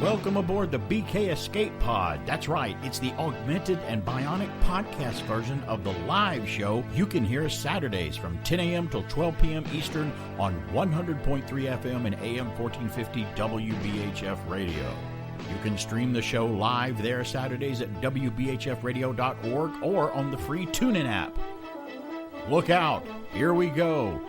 Welcome aboard the BK Escape Pod. That's right, it's the augmented and bionic podcast version of the live show you can hear Saturdays from 10 a.m. till 12 p.m. Eastern on 100.3 FM and AM 1450 WBHF Radio. You can stream the show live there Saturdays at WBHFradio.org or on the free Tunein app. Look out, here we go.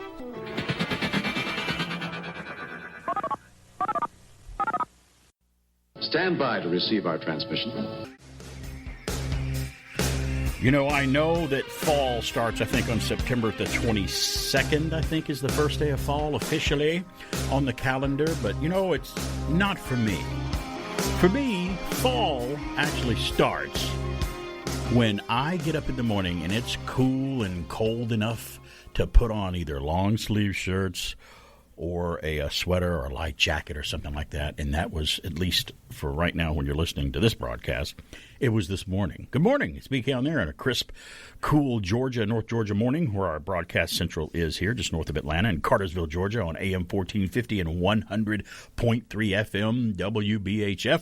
Stand by to receive our transmission. You know, I know that fall starts, I think, on September the 22nd, I think, is the first day of fall officially on the calendar. But, you know, it's not for me. For me, fall actually starts when I get up in the morning and it's cool and cold enough to put on either long sleeve shirts or a sweater or a light jacket or something like that. And that was, at least for right now when you're listening to this broadcast, it was this morning. Good morning. It's BK on there on a crisp, cool North Georgia morning where our broadcast central is here, just north of Atlanta in Cartersville, Georgia on AM 1450 and 100.3 FM WBHF.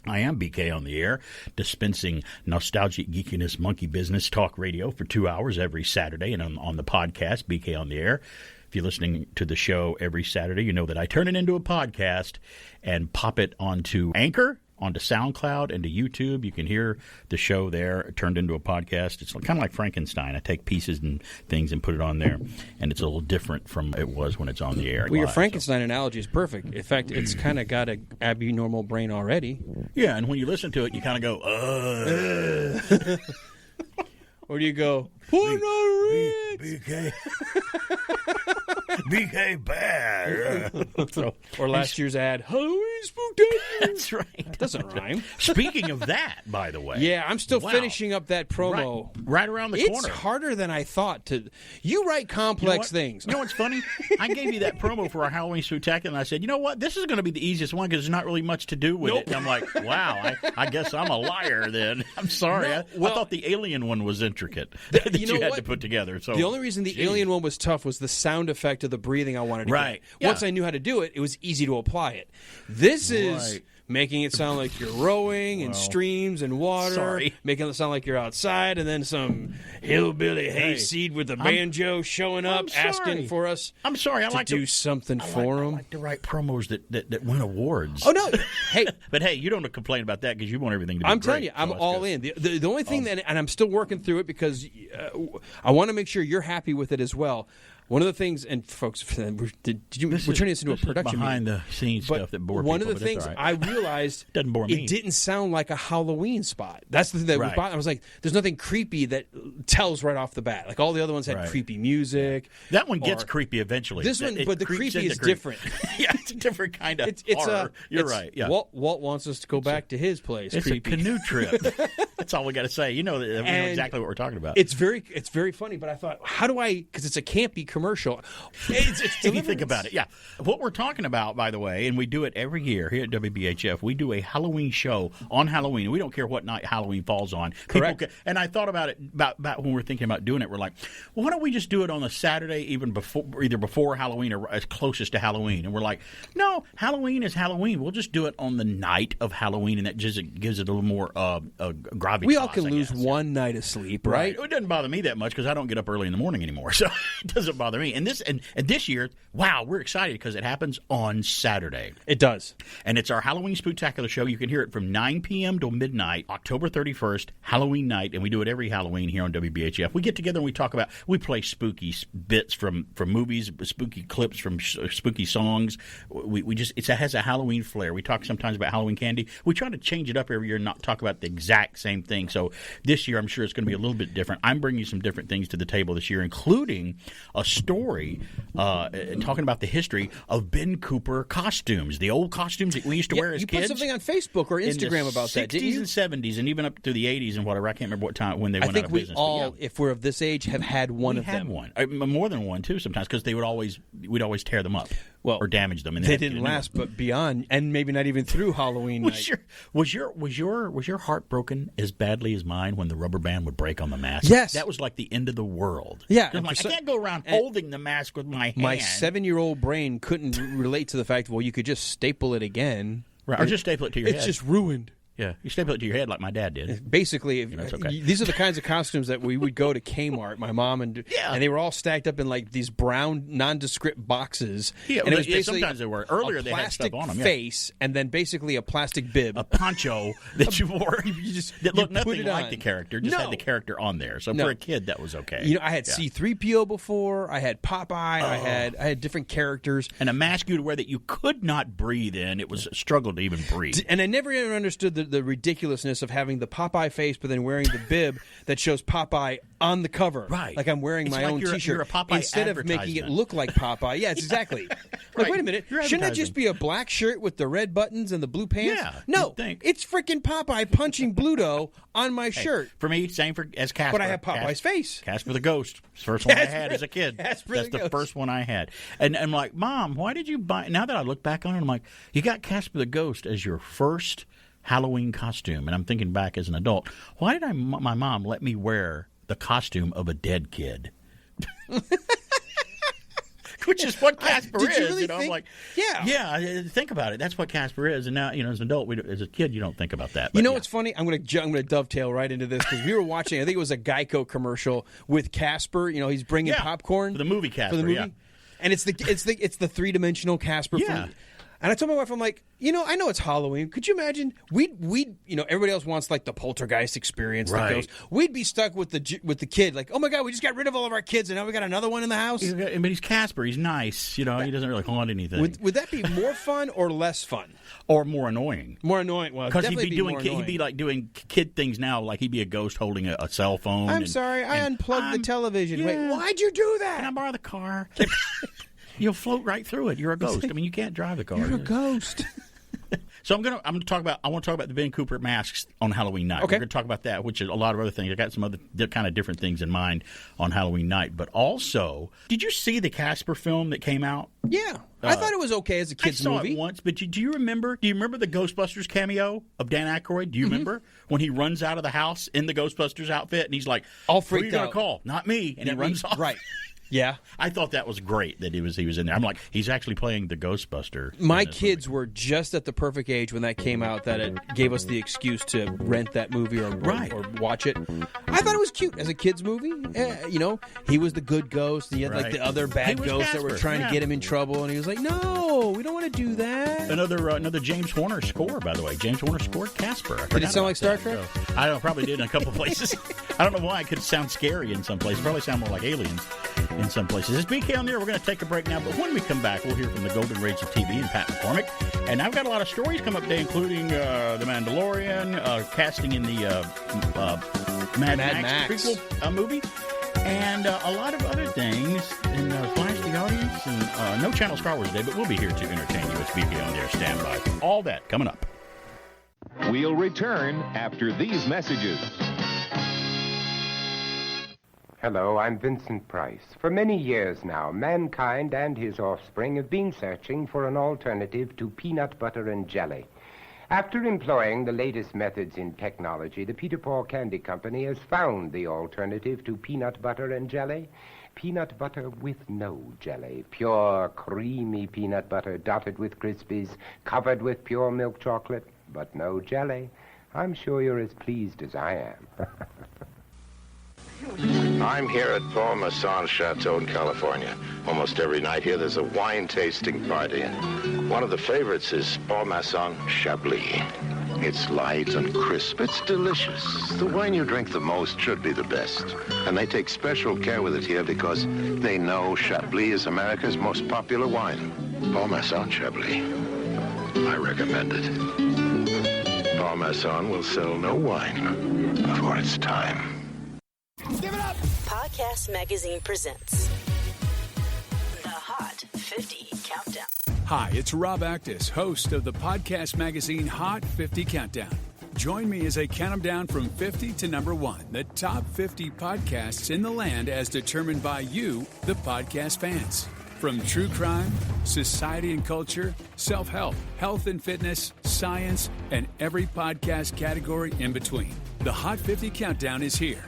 I am BK on the air, dispensing nostalgic geekiness monkey business talk radio for 2 hours every Saturday, and on the podcast, BK on the air. If you're listening to the show every Saturday, you know that I turn it into a podcast and pop it onto Anchor, onto SoundCloud, and to YouTube. You can hear the show there turned into a podcast. It's kind of like Frankenstein. I take pieces and things and put it on there, and it's a little different from it was when it's on the air. Well, your Frankenstein analogy is perfect. In fact, it's kind of got an abnormal brain already. Yeah, and when you listen to it, you kind of go, Or do you go, put on Ritz? BK. BK bad. Or last year's ad, Halloween Spooktacular. That's right. That doesn't rhyme. Speaking of that, by the way. Yeah, I'm still finishing up that promo. Right around the corner. It's harder than I thought to. You write complex things. You know what's funny? I gave you that promo for our Halloween Spooktacular, and I said, you know what? This is going to be the easiest one because there's not really much to do with it. And I'm like, wow, I guess I'm a liar then. I'm sorry. I thought the alien one was intricate that you had to put together. So the only reason the alien one was tough was the sound effect of the breathing I wanted to get. Yeah. Once I knew how to do it, it was easy to apply it. This is making it sound like you're rowing and streams and water, making it sound like you're outside, and then some hillbilly hayseed with a banjo showing up asking for us to do something for him. I like to write promos that win awards. Oh, no. Hey. But, hey, you don't complain about that because you want everything to be I'm great. telling you, I'm all in. The only thing and I'm still working through it because I want to make sure you're happy with it as well. One of the things, and folks, we're turning this into a production behind-the-scenes stuff that bore people. One of the things I realized, doesn't bore me. It didn't sound like a Halloween spot. That's the thing that was bothering. I was like, there's nothing creepy that tells right off the bat. Like all the other ones had creepy music. That one gets creepy eventually. This one, but the creepy is different. Yeah, it's a different kind of horror. You're right. Yeah. Walt wants us to go back to his place. It's creepy. A canoe trip. That's all we got to say. You know, we know exactly what we're talking about. It's very funny, but I thought, how do I, because it's a campy commercial. It's if you think about it, yeah. What we're talking about, by the way, and we do it every year here at WBHF, we do a Halloween show on Halloween. We don't care what night Halloween falls on. Correct. And I thought about it about when we were thinking about doing it. We're like, well, why don't we just do it on a Saturday, either before Halloween or as closest to Halloween? And we're like, no, Halloween is Halloween. We'll just do it on the night of Halloween, and that just gives it a little more gravitas. We all can lose one night of sleep, right? It doesn't bother me that much because I don't get up early in the morning anymore, so it doesn't bother me. And this year, wow, we're excited because it happens on Saturday. It does. And it's our Halloween Spooktacular show. You can hear it from 9 p.m. till midnight, October 31st, Halloween night, and we do it every Halloween here on WBHF. We get together and we play spooky bits from movies, spooky clips from spooky songs. It has a Halloween flair. We talk sometimes about Halloween candy. We try to change it up every year and not talk about the exact same thing. So this year, I'm sure it's going to be a little bit different. I'm bringing some different things to the table this year, including a story talking about the history of Ben Cooper costumes, the old costumes that we used to wear as kids. You put something on Facebook or Instagram about that, didn't you? 60s and 70s, and even up through the 80s and whatever. I can't remember what time when they went out of business. I think we all, if we're of this age, have had one of them. We had one, more than one too. Sometimes because we'd always tear them up, or damage them. And they didn't last, but beyond, and maybe not even through Halloween night. Was your heart broken as badly as mine when the rubber band would break on the mask? Yes, that was like the end of the world. Yeah, I'm like, I can't go around holding the mask with my hand. My 7-year-old brain couldn't relate to the fact, well, you could just staple it again. Right. Or just staple it to your head. It's just ruined. Yeah, you staple it to your head like my dad did. Basically, it's okay. These are the kinds of costumes that we would go to Kmart, my mom, and they were all stacked up in like these brown nondescript boxes. Yeah, and it was basically sometimes they were. Earlier they had stuff on them. Face, and then basically a plastic bib. A poncho that you wore that looked nothing like the character, just had the character on there. So for a kid, that was okay. You know, I had C-3PO before, I had Popeye, I had different characters. And a mask you'd wear that you could not breathe in. It was a struggle to even breathe. And I never even understood the ridiculousness of having the Popeye face, but then wearing the bib that shows Popeye on the cover. Right. Like I'm wearing my own T-shirt. You're a Popeye instead of making it look like Popeye. Yeah, it's exactly. Like, wait a minute. Shouldn't it just be a black shirt with the red buttons and the blue pants? Yeah. No, it's freaking Popeye punching Bluto on my shirt. For me, same as Casper. But I have Popeye's face. Casper the Ghost. It's the first one I had as a kid. That's the first one I had. And I'm like, Mom, why did you buy... Now that I look back on it, I'm like, you got Casper the Ghost as your first Halloween costume. And I'm thinking back as an adult, why did my mom let me wear the costume of a dead kid? Which is what Casper is. Really I'm like, yeah. Think about it. That's what Casper is. And now, as an adult, as a kid, you don't think about that. But what's funny? I'm going to dovetail right into this because we were watching. I think it was a Geico commercial with Casper. He's bringing popcorn for the movie Casper. And it's the 3-dimensional Casper. Yeah. And I told my wife, I'm like, I know it's Halloween. Could you imagine? We'd everybody else wants like the poltergeist experience. Right. That goes. We'd be stuck with the kid. Like, oh my God, we just got rid of all of our kids, and now we got another one in the house. But he's Casper. He's nice. He doesn't really haunt anything. Would that be more fun or less fun? Or more annoying? More annoying. Well, because he'd be like doing kid things now. Like he'd be a ghost holding a cell phone. I'm sorry, I unplugged the television. Wait, why'd you do that? Can I borrow the car? You'll float right through it. You're a ghost. You can't drive the car. You're a ghost. So I want to talk about the Ben Cooper masks on Halloween night. Okay. We're going to talk about that, which is a lot of other things. I got some other kind of different things in mind on Halloween night. But also, did you see the Casper film that came out? Yeah. I thought it was okay as a kid's movie. I saw it once, but do you remember the Ghostbusters cameo of Dan Aykroyd? Do you remember when he runs out of the house in the Ghostbusters outfit and he's like, all freaked out. Who are you going to call? Not me. And he runs off. Right. Yeah. I thought that was great that he was in there. I'm like, he's actually playing the Ghostbuster. My kids were just at the perfect age when that came out that it gave us the excuse to rent that movie or watch it. I thought it was cute as a kid's movie. He was the good ghost. He had like the other bad ghosts that were trying to get him in trouble, and he was like, "No, we don't want to do that." Another James Horner score, by the way. James Horner scored Casper. Did it sound like Star Trek? I don't know. Probably did in a couple places. I don't know why. It could sound scary in some places. Probably sound more like Aliens in some places. It's BK on there. We're going to take a break now, but when we come back, we'll hear from the Golden Rage of TV and Pat McCormick. And I've got a lot of stories come up today, including The Mandalorian, casting in the Mad Max prequel movie, and a lot of other things. And flash the audience, and no Channel Star Wars today, but we'll be here to entertain you. It's BK on there. Stand by. All that coming up. We'll return after these messages. Hello, I'm Vincent Price. For many years now, mankind and his offspring have been searching for an alternative to peanut butter and jelly. After employing the latest methods in technology, the Peter Paul Candy Company has found the alternative to peanut butter and jelly. Peanut butter with no jelly. Pure, creamy peanut butter dotted with Crispies, covered with pure milk chocolate, but no jelly. I'm sure you're as pleased as I am. I'm here at Paul Masson's Chateau in California. Almost every night here there's a wine tasting party, and one of the favorites is Paul Masson Chablis. It's light and crisp. It's delicious. The wine you drink the most should be the best. And they take special care with it here because they know Chablis is America's most popular wine. Paul Masson Chablis. I recommend it. Paul Masson will sell no wine before it's time. Give it up! Podcast Magazine presents the Hot 50 Countdown. Hi, it's Rob Actis, host of the Podcast Magazine Hot 50 Countdown. Join me as I count them down from 50 to number 1, the top 50 podcasts in the land as determined by you, the podcast fans. From true crime, society and culture, self-help, health and fitness, science, and every podcast category in between. The Hot 50 Countdown is here.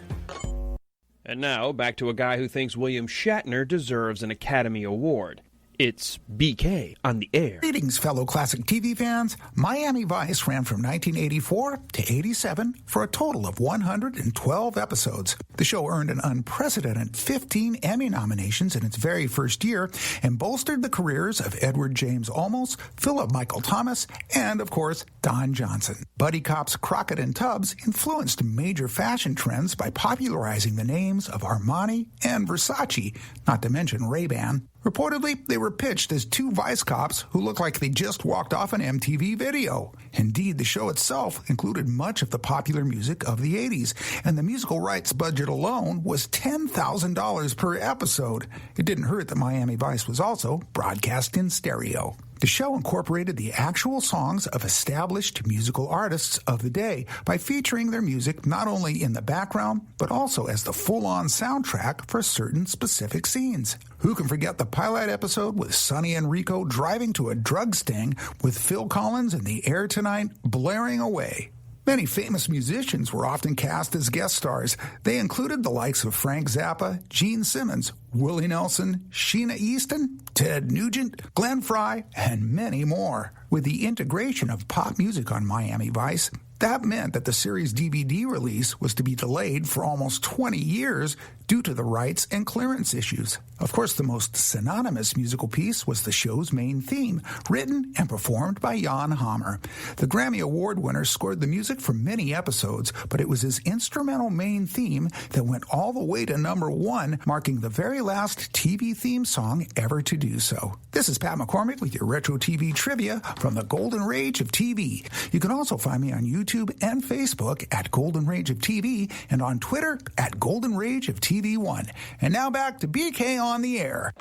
And now, back to a guy who thinks William Shatner deserves an Academy Award. It's BK on the air. Greetings, fellow classic TV fans. Miami Vice ran from 1984 to 87 for a total of 112 episodes. The show earned an unprecedented 15 Emmy nominations in its very first year and bolstered the careers of Edward James Olmos, Philip Michael Thomas, and, of course, Don Johnson. Buddy cops Crockett and Tubbs influenced major fashion trends by popularizing the names of Armani and Versace, not to mention Ray-Ban. Reportedly, they were pitched as two vice cops who looked like they just walked off an MTV video. Indeed, the show itself included much of the popular music of the 80s, and the musical rights budget alone was $10,000 per episode. It didn't hurt that Miami Vice was also broadcast in stereo. The show incorporated the actual songs of established musical artists of the day by featuring their music not only in the background, but also as the full-on soundtrack for certain specific scenes. Who can forget the pilot episode with Sonny and Rico driving to a drug sting with Phil Collins and the Air Tonight blaring away? Many famous musicians were often cast as guest stars. They included the likes of Frank Zappa, Gene Simmons, Willie Nelson, Sheena Easton, Ted Nugent, Glenn Frey, and many more. With the integration of pop music on Miami Vice, that meant that the series' DVD release was to be delayed for almost 20 years due to the rights and clearance issues. Of course, the most synonymous musical piece was the show's main theme, written and performed by Jan Hammer. The Grammy Award winner scored the music for many episodes, but it was his instrumental main theme that went all the way to #1, marking the very last TV theme song ever to do so. This is Pat McCormick with your Retro TV Trivia from the Golden Rage of TV. You can also find me on YouTube and Facebook at Golden Rage of TV and on Twitter at Golden Rage of TV1. And now back to BK on the air.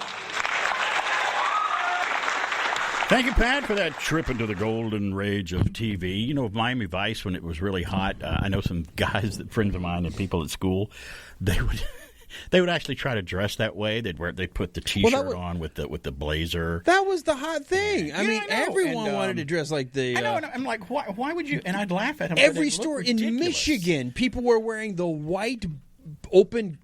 Thank you, Pat, for that trip into the golden rage of TV. You know, Miami Vice, when it was really hot, I know some guys, friends of mine and people at school, they would actually try to dress that way. They'd put the T-shirt on with the blazer. That was the hot thing. I mean, I know. everyone wanted to dress like the. I know, and I'm like, why would you? And I'd laugh at them. Every store in Michigan, people were wearing the white open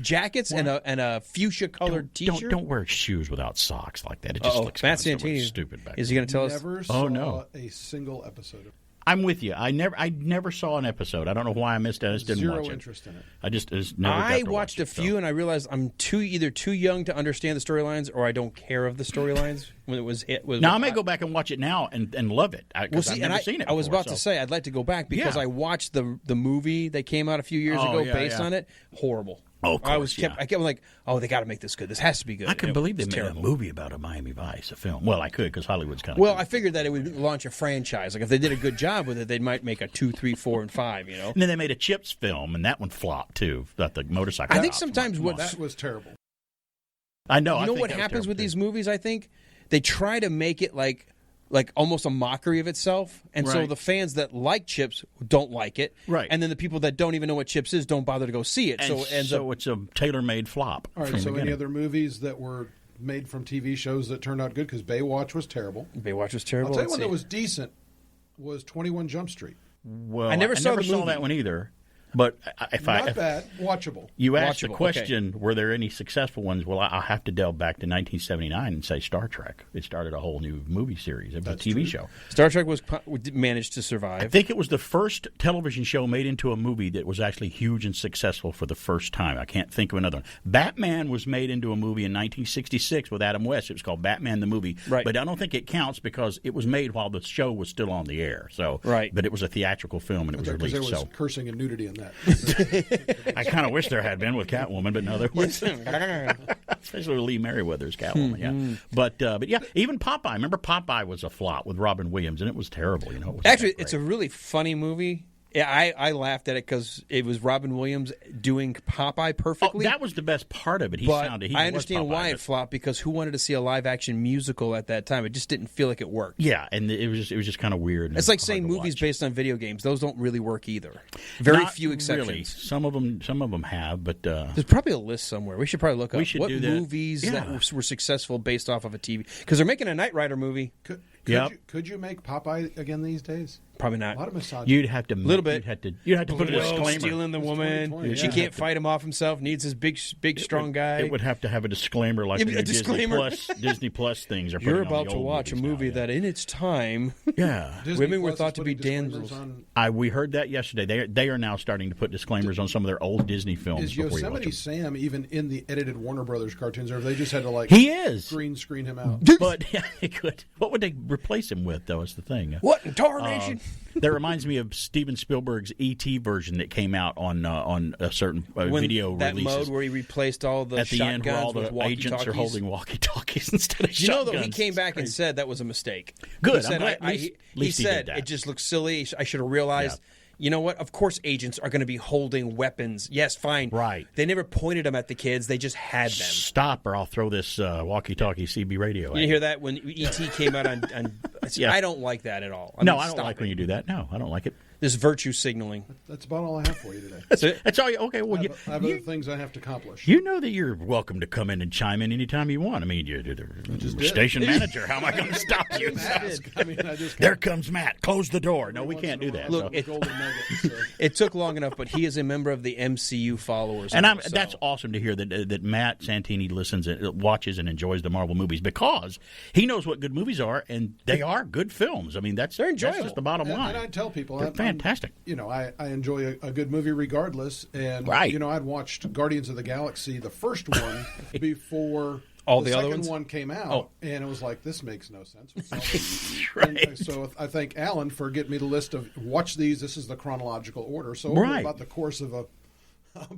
jackets and a fuchsia colored T-shirt. Don't wear shoes without socks like that. It just looks Matt so Santini stupid back is he going to tell us? Never saw a single episode of. I'm with you. I never saw an episode. I don't know why I missed it. I just didn't watch it. Zero interest in it. I just never. I watched a few, and I realized I'm either too young to understand the storylines, or I don't care of the storylines when it was hit. Now I may go back and watch it now and love it because I've never seen it. I was about to say I'd like to go back because I watched the movie that came out a few years ago based on it. Horrible. Oh, of course, I kept like, they got to make this good. This has to be good. I couldn't believe they made a movie about a Miami Vice, a film. Well, I could because Hollywood's kind of. Well, I figured that it would launch a franchise. Like if they did a good job with it, they might make a 2, 3, 4, and 5. You know. And then they made a Chips film, and that one flopped too. About the motorcycle. I think sometimes that was terrible. I know. You know what happens with these movies? I think they try to make it like almost a mockery of itself, and so the fans that like Chips don't like it, right? And then the people that don't even know what Chips is don't bother to go see it. And so it's a tailor-made flop. All right. So any other movies that were made from TV shows that turned out good? Because Baywatch was terrible. Baywatch was terrible. I'll tell you one that was decent was 21 Jump Street. Well, I never saw that one either. But if bad, watchable. You asked the question, were there any successful ones? Well, I'll have to delve back to 1979 and say Star Trek. It started a whole new movie series. It was a TV show. Star Trek managed to survive. I think it was the first television show made into a movie that was actually huge and successful for the first time. I can't think of another one. Batman was made into a movie in 1966 with Adam West. It was called Batman the Movie. Right. But I don't think it counts because it was made while the show was still on the air. So, but it was a theatrical film and it was released. Because there was cursing and nudity in that. I kind of wish there had been with Catwoman, but no, there wasn't. Especially with Lee Merriweather's Catwoman, yeah. But yeah, even Popeye. Remember Popeye was a flop with Robin Williams, and it was terrible. You know, it was actually it's a really funny movie. Yeah, I laughed at it because it was Robin Williams doing Popeye perfectly. Oh, that was the best part of it. I understand why it flopped because who wanted to see a live action musical at that time? It just didn't feel like it worked. Yeah, and it was just kind of weird. It's like saying movies based on video games; those don't really work either. Very few exceptions. Really. Some of them have, but there's probably a list somewhere. We should probably look up what movies that were successful based off of a TV because they're making a Knight Rider movie. Could you make Popeye again these days? Probably not. A lot of misogyny. You'd have to a little bit. You'd have to put a disclaimer. Stealing the woman. She can't fight him off himself. Needs his big, strong guy. It would have to have a disclaimer, like the disclaimer. Disney Plus things are. You're about to watch a movie that, in its time, women were thought to be damsels. We heard that yesterday. They are now starting to put disclaimers on some of their old Disney films. Is Yosemite Sam even in the edited Warner Brothers cartoons, or have they just had to He is green screen him out? But yeah, they could. What would they replace him with, though? Is the thing. What in tarnation? That reminds me of Steven Spielberg's E.T. version that came out on a certain video that releases. Mode where he replaced all the at the end, where all the agents are holding walkie-talkies instead of shotguns. Though, he came back and said that was a mistake. Good. He said it just looks silly. I should have realized. Yeah. You know what? Of course agents are going to be holding weapons. Yes, fine. Right. They never pointed them at the kids. They just had them. Stop, or I'll throw this walkie-talkie CB radio at you. Hear that when E.T. came out on yeah. I don't like that at all. I don't like when you do that. No, I don't like it. This virtue signaling. That's about all I have for you today. That's all you. Okay, well, I have other things I have to accomplish. You know that you're welcome to come in and chime in anytime you want. I mean, you're the station manager. How am I going to stop you? There comes Matt. Close the door. No, we can't do that. Look, it took long enough, but he is a member of the MCU followers. And that's awesome to hear that Matt Santini listens and watches and enjoys the Marvel movies, because he knows what good movies are, and they are good films. I mean, they're enjoyable. That's just the bottom line. And I tell people, they're fantastic. I enjoy a good movie regardless. And, I'd watched Guardians of the Galaxy, the first one, before all the other second ones? one came out. And it was like, this makes no sense. Right. So I thank Alan for getting me the list of, watch these. This is the chronological order. So over about the course of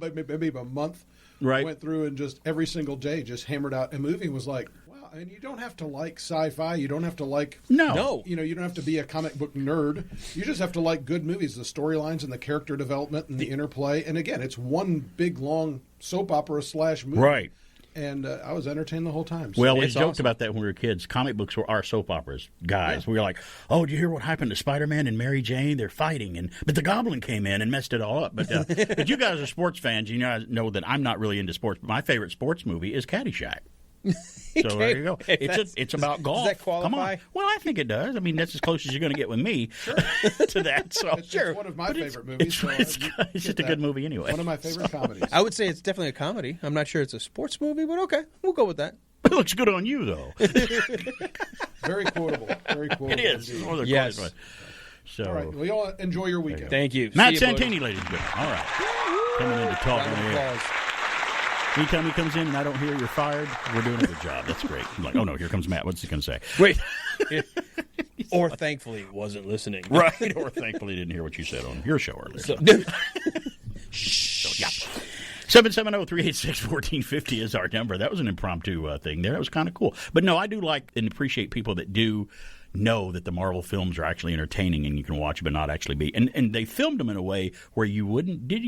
maybe a month, went through and just every single day just hammered out a movie and was like, and you don't have to like sci-fi. You don't have to like... No. You don't have to be a comic book nerd. You just have to like good movies, the storylines and the character development and the interplay. And again, it's one big, long soap opera / movie. Right. And I was entertained the whole time. So. Well, we joked about that when we were kids. Comic books were our soap operas, guys. Yeah. We were like, oh, did you hear what happened to Spider-Man and Mary Jane? They're fighting. But the Goblin came in and messed it all up. But you guys are sports fans. You guys know that I'm not really into sports. But my favorite sports movie is Caddyshack. So there you go. It's about golf. Does that qualify? Come on. Well, I think it does. I mean, that's as close as you're going to get with me to that. So it's one of my favorite movies. It's just a good movie anyway. One of my favorite comedies. I would say it's definitely a comedy. I'm not sure it's a sports movie, but okay, we'll go with that. It looks good on you, though. Very quotable. Very quotable. It is. Yes. So, all right. Well, you all enjoy your weekend. Thank you. Matt Santini, ladies and gentlemen. All right. Coming in to talk on the air. Anytime he comes in and I don't hear you're fired, we're doing a good job. That's great. I'm like, oh no, here comes Matt. What's he going to say? Wait. Or thankfully wasn't listening. Right. Or thankfully didn't hear what you said on your show earlier. Shh. Yeah. 770-386-1450 is our number. That was an impromptu thing there. That was kind of cool. But no, I do like and appreciate people that do know that the Marvel films are actually entertaining and you can watch them but not actually be. And they filmed them in a way where you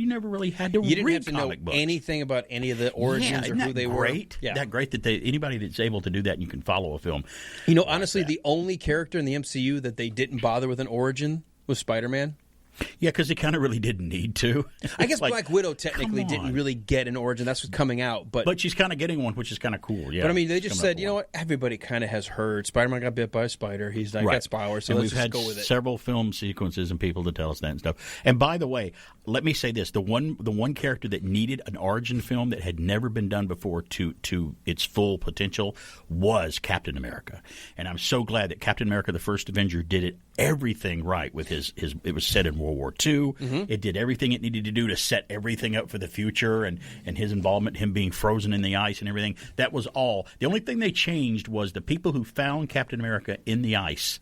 never really had to read You didn't have to know books. Anything about any of the origins or who they were. Yeah. That great that anybody that's able to do that and you can follow a film. Honestly, the only character in the MCU that they didn't bother with an origin was Spider-Man. Yeah, because they kind of really didn't need to. I guess Black Widow technically didn't really get an origin. That's what's coming out. But she's kind of getting one, which is kind of cool. Yeah. But I mean, they just said, you know what? Everybody kind of has heard. Spider-Man got bit by a spider. He's got powers, so let's just go with it. We've had several film sequences and people to tell us that and stuff. And by the way, let me say this: the one character that needed an origin film that had never been done before to its full potential was Captain America. And I'm so glad that Captain America: The First Avenger did everything right with his. It was set in World War II. Mm-hmm. It did everything it needed to do to set everything up for the future, and his involvement, him being frozen in the ice and everything. That was all. The only thing they changed was the people who found Captain America in the ice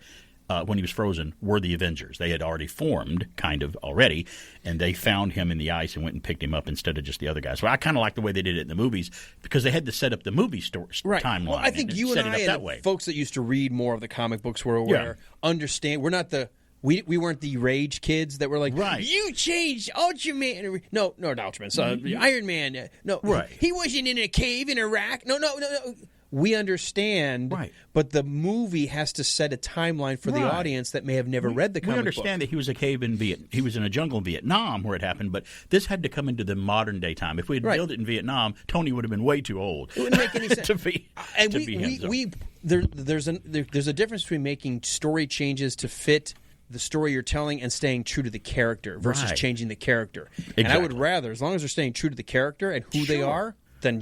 when he was frozen were the Avengers. They had already formed, kind of already, and they found him in the ice and went and picked him up instead of just the other guys. So I kind of like the way they did it in the movies because they had to set up the movie timeline. Well, I think you and I and folks that used to read more of the comic books were aware, understand. We're not the... We weren't the rage kids that were like, you changed Ultraman. No, Ultraman. So Iron Man. No, he wasn't in a cave in Iraq. No. We understand, but the movie has to set a timeline for the audience that may have never read the comic book. We understand that he was he was in a jungle in Vietnam where it happened, but this had to come into the modern day time. If we had built it in Vietnam, Tony would have been way too old. It wouldn't make any sense to be there's a difference between making story changes to fit the story you're telling and staying true to the character versus changing the character. Exactly. And I would rather, as long as they're staying true to the character and who they are, then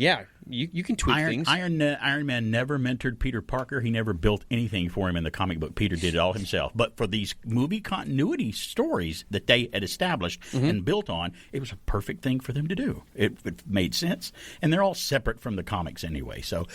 you can tweak things. Iron Man never mentored Peter Parker. He never built anything for him in the comic book. Peter did it all himself. But for these movie continuity stories that they had established and built on, it was a perfect thing for them to do. It made sense. And they're all separate from the comics anyway. So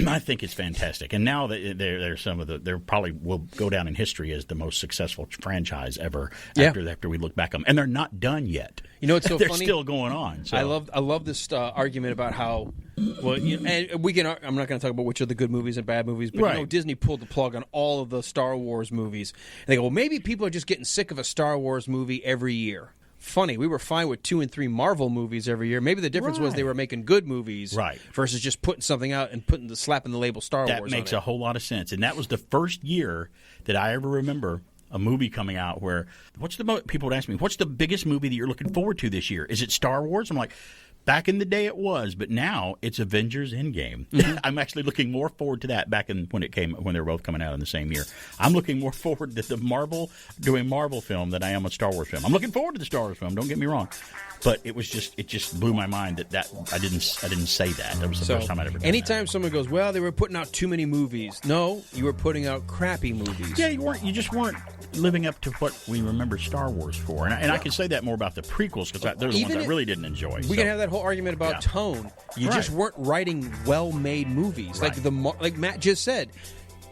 I think it's fantastic. And now they're some of they probably will go down in history as the most successful franchise ever after we look back on them. And they're not done yet. You know what's so they're funny? They're still going on. So. I love this argument about how and we can. I'm not going to talk about which are the good movies and bad movies, but Disney pulled the plug on all of the Star Wars movies. And they go, well, maybe people are just getting sick of a Star Wars movie every year. Funny, we were fine with 2 and 3 Marvel movies every year. Maybe the difference was they were making good movies versus just putting something out and slapping the label Star Wars on it. That makes a whole lot of sense. And that was the first year that I ever remember a movie coming out where people would ask me, what's the biggest movie that you're looking forward to this year? Is it Star Wars? I'm like, back in the day it was, but now it's Avengers Endgame. I'm actually looking more forward to that when they were both coming out in the same year. I'm looking more forward to the Marvel film than I am a Star Wars film. I'm looking forward to the Star Wars film, don't get me wrong. But it just blew my mind that I didn't say that. That was the first time I'd ever done anytime that. Someone goes, well, they were putting out too many movies. No, you were putting out crappy movies. Yeah, you just weren't living up to what we remember Star Wars for. And I can say that more about the prequels because they're the ones I really didn't enjoy. We can have that whole argument about tone. You just weren't writing well-made movies. Like Matt just said.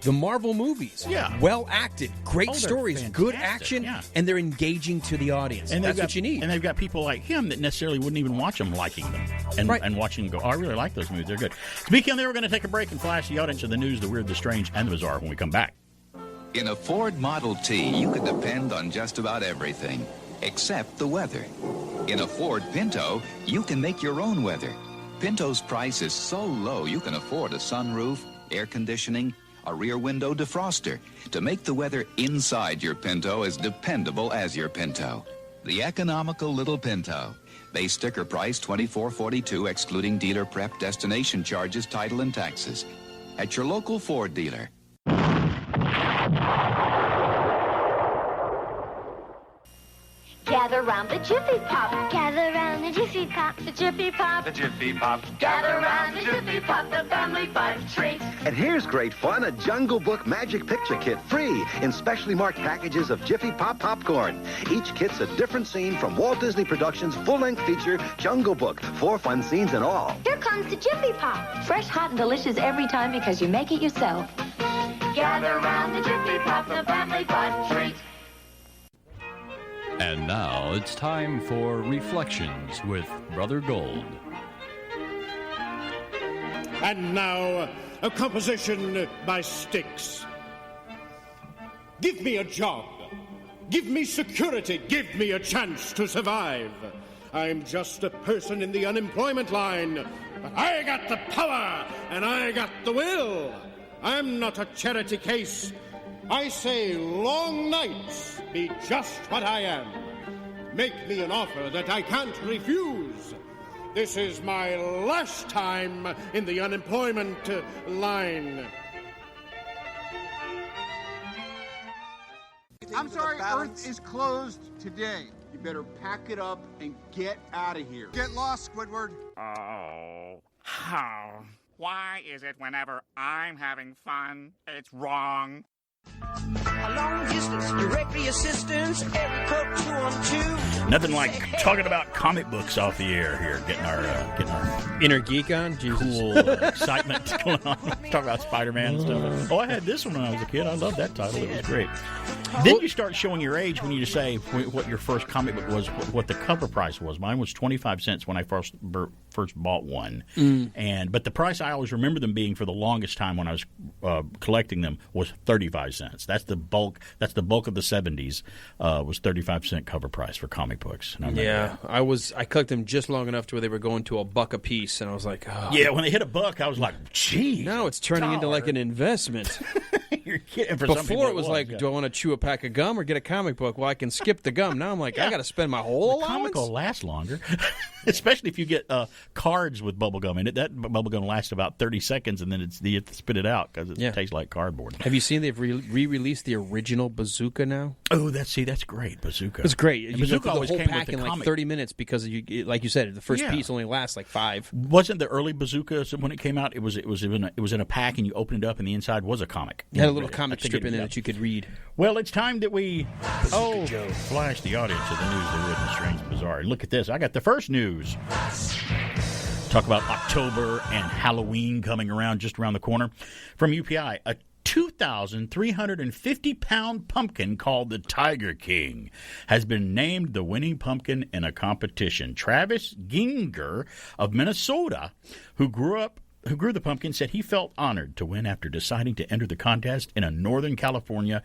The Marvel movies, well acted, great stories, good action, and they're engaging to the audience. And that's what you need. And they've got people like him that necessarily wouldn't even watch them liking them and watching them go, oh, I really like those movies. They're good. Speaking of that, we're going to take a break and flash the audience of the news, the weird, the strange, and the bizarre when we come back. In a Ford Model T, you can depend on just about everything, except the weather. In a Ford Pinto, you can make your own weather. Pinto's price is so low you can afford a sunroof, air conditioning, a rear window defroster to make the weather inside your Pinto as dependable as your Pinto. The economical little Pinto. Base sticker price $24.42 excluding dealer prep, destination charges, title, and taxes. At your local Ford dealer. Gather round the Jiffy Pop. Gather round the Jiffy Pop. The Jiffy Pop. The Jiffy Pop. Gather round the Jiffy Pop. The family fun treat. And here's great fun, a Jungle Book Magic Picture Kit, free in specially marked packages of Jiffy Pop popcorn. Each kit's a different scene from Walt Disney Productions' full-length feature, Jungle Book. 4 fun scenes in all. Here comes the Jiffy Pop. Fresh, hot, and delicious every time because you make it yourself. Gather round the Jiffy Pop. The family fun treat. And now it's time for Reflections with Brother Gold. And now, a composition by Styx. Give me a job. Give me security. Give me a chance to survive. I'm just a person in the unemployment line, but I got the power and I got the will. I'm not a charity case. I say long nights be just what I am. Make me an offer that I can't refuse. This is my last time in the unemployment line. I'm sorry, Earth is closed today. You better pack it up and get out of here. Get lost, Squidward. Oh. Why is it whenever I'm having fun, it's wrong? A long distance directory assistance, every code 212. Nothing like talking about comic books off the air here, getting our inner geek on, Jesus. Cool excitement going on. Talk about Spider-Man and stuff. Oh, I had this one when I was a kid. I loved that title. It was great. Then you start showing your age when you say what your first comic book was, what the cover price was. Mine was 25 cents when I first bought one. But the price I always remember them being for the longest time when I was collecting them was 35 cents. That's the bulk of the 70s was 35-cent cover price for comic books. Yeah, I collected them just long enough to where they were going to $1 a piece, and I was like, oh. Yeah, when they hit $1, I was like, gee. Now it's turning into like an investment. You're kidding. Before it was like, do I want to chew a pack of gum or get a comic book? Well, I can skip the gum. Now I'm like, I got to spend my whole allowance. The comic will last longer, especially if you get cards with bubble gum in it. That bubble gum lasts about 30 seconds, and then you have to spit it out because it tastes like cardboard. Have you seen they've re-released the original Bazooka now. Oh, that's great, Bazooka. It's great. You Bazooka go always through the whole came pack with the in comic. like 30 minutes because, like you said, the first piece only lasts like 5. Wasn't the early Bazooka, when it came out, it was in a pack, and you opened it up, and the inside was a comic. It had a little comic strip in it that you could read. Well, it's time that we flash the audience of the news, the weird, and strange, bizarre. Look at this. I got the first news. Talk about October and Halloween coming around just around the corner. From UPI, a 2,350-pound pumpkin called the Tiger King has been named the winning pumpkin in a competition. Travis Ginger of Minnesota, who grew the pumpkin, said he felt honored to win after deciding to enter the contest in Northern California,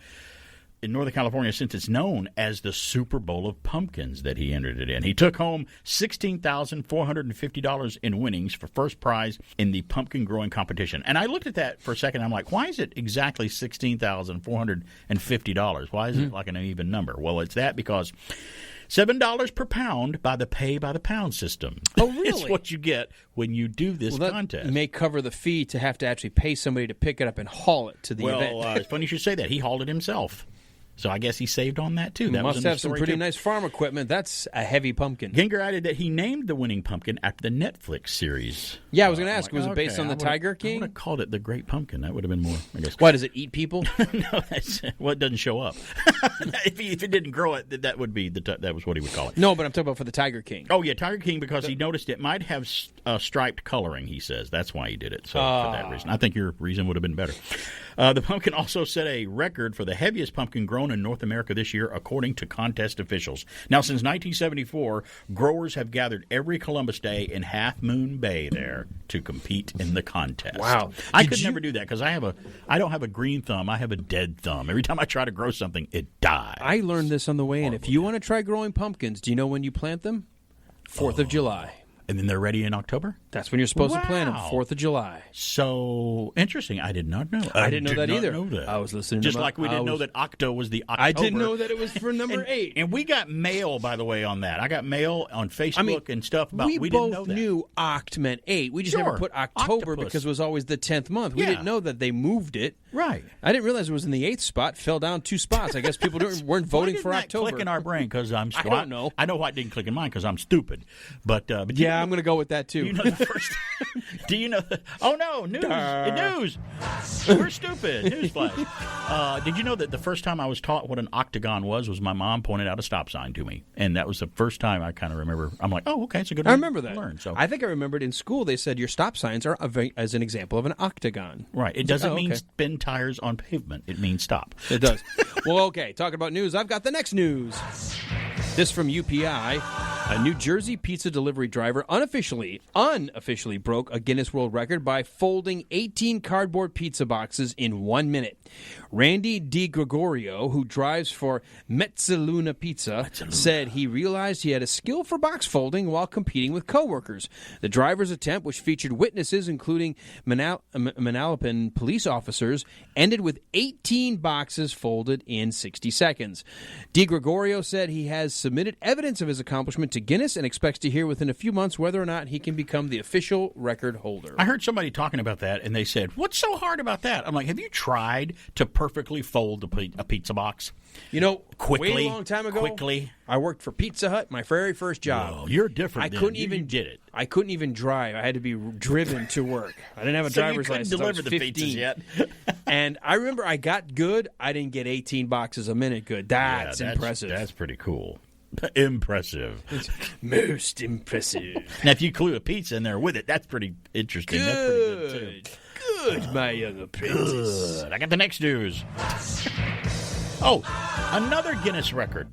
since it's known as the Super Bowl of Pumpkins that he entered it in. He took home $16,450 in winnings for first prize in the pumpkin growing competition. And I looked at that for a second. I'm like, why is it exactly $16,450? Why is it like an even number? Well, it's that because $7 per pound by the pay-by-the-pound system. Oh, really? It's what you get when you do this contest. That may cover the fee to have to actually pay somebody to pick it up and haul it to the event. Well, it's funny you should say that. He hauled it himself. So I guess he saved on that, too. That must have some pretty nice farm equipment. That's a heavy pumpkin. Ginger added that he named the winning pumpkin after the Netflix series. Yeah, I was going to ask, was it based on the Tiger King? I would have called it the Great Pumpkin. That would have been more, I guess. Why, does it eat people? No, it doesn't show up. If it didn't grow it, that would be that was what he would call it. No, but I'm talking about for the Tiger King. Oh, yeah, Tiger King, because he noticed it might have striped coloring, he says. That's why he did it, so for that reason. I think your reason would have been better. The pumpkin also set a record for the heaviest pumpkin grown in North America this year, according to contest officials. Now, since 1974, growers have gathered every Columbus Day in Half Moon Bay there to compete in the contest. Wow. I could never do that because I don't have a green thumb. I have a dead thumb. Every time I try to grow something, it dies. I learned this on the way in. If you want to try growing pumpkins, do you know when you plant them? 4th of July. And then they're ready in October? That's when you're supposed to plant them, 4th of July. So interesting. I did not know. I didn't know that either. Know that. I was listening just to like we didn't know that Octo was the October. I didn't know that it was for number 8. And we got mail, by the way, on that. I got mail on Facebook and stuff about we didn't know that. Knew Oct meant 8. We just never put October because it was always the 10th month. We didn't know that they moved it. Right. I didn't realize it was in the 8th spot. Fell down 2 spots. I guess people weren't voting for October. Click in our brain because I'm stupid. I don't know. I know why it didn't click in mine because I'm stupid. But yeah, I'm going to go with that too. Do you know the first? Do you know? Oh no, news! News! We're stupid. Newsflash. Did you know that the first time I was taught what an octagon was my mom pointed out a stop sign to me, and that was the first time I kind of remember. I'm like, oh, okay, it's a good. I remember that. To learn. So I think I remembered in school they said your stop signs are as an example of an octagon. Right. It doesn't mean spin tires on pavement. It means stop. It does. Well, okay. Talking about news, I've got the next news. This from UPI. A New Jersey pizza delivery driver unofficially broke a Guinness World Record by folding 18 cardboard pizza boxes in 1 minute. Randy DiGregorio, who drives for Mezzaluna Pizza, said he realized he had a skill for box folding while competing with coworkers. The driver's attempt, which featured witnesses including Manalapan police officers, ended with 18 boxes folded in 60 seconds. DiGregorio said he has submitted evidence of his accomplishment to Guinness and expects to hear within a few months whether or not he can become the official record holder. I heard somebody talking about that, and they said, what's so hard about that? I'm like, have you tried to perfectly fold a pizza box? You know, quickly, way a long time ago, I worked for Pizza Hut, my very first job. Oh, you're different. You did it. I couldn't even drive. I had to be driven to work. I didn't have a driver's license. Deliver I was the 15. pizzas yet. And I remember I got good. I didn't get 18 boxes a minute good. That's impressive. That's pretty cool. Impressive. Most impressive. Now, if you glue a pizza in there with it, that's pretty interesting. Good. That's pretty good, too. Good, my young apprentice. Good. I got the next news. Oh, another Guinness record.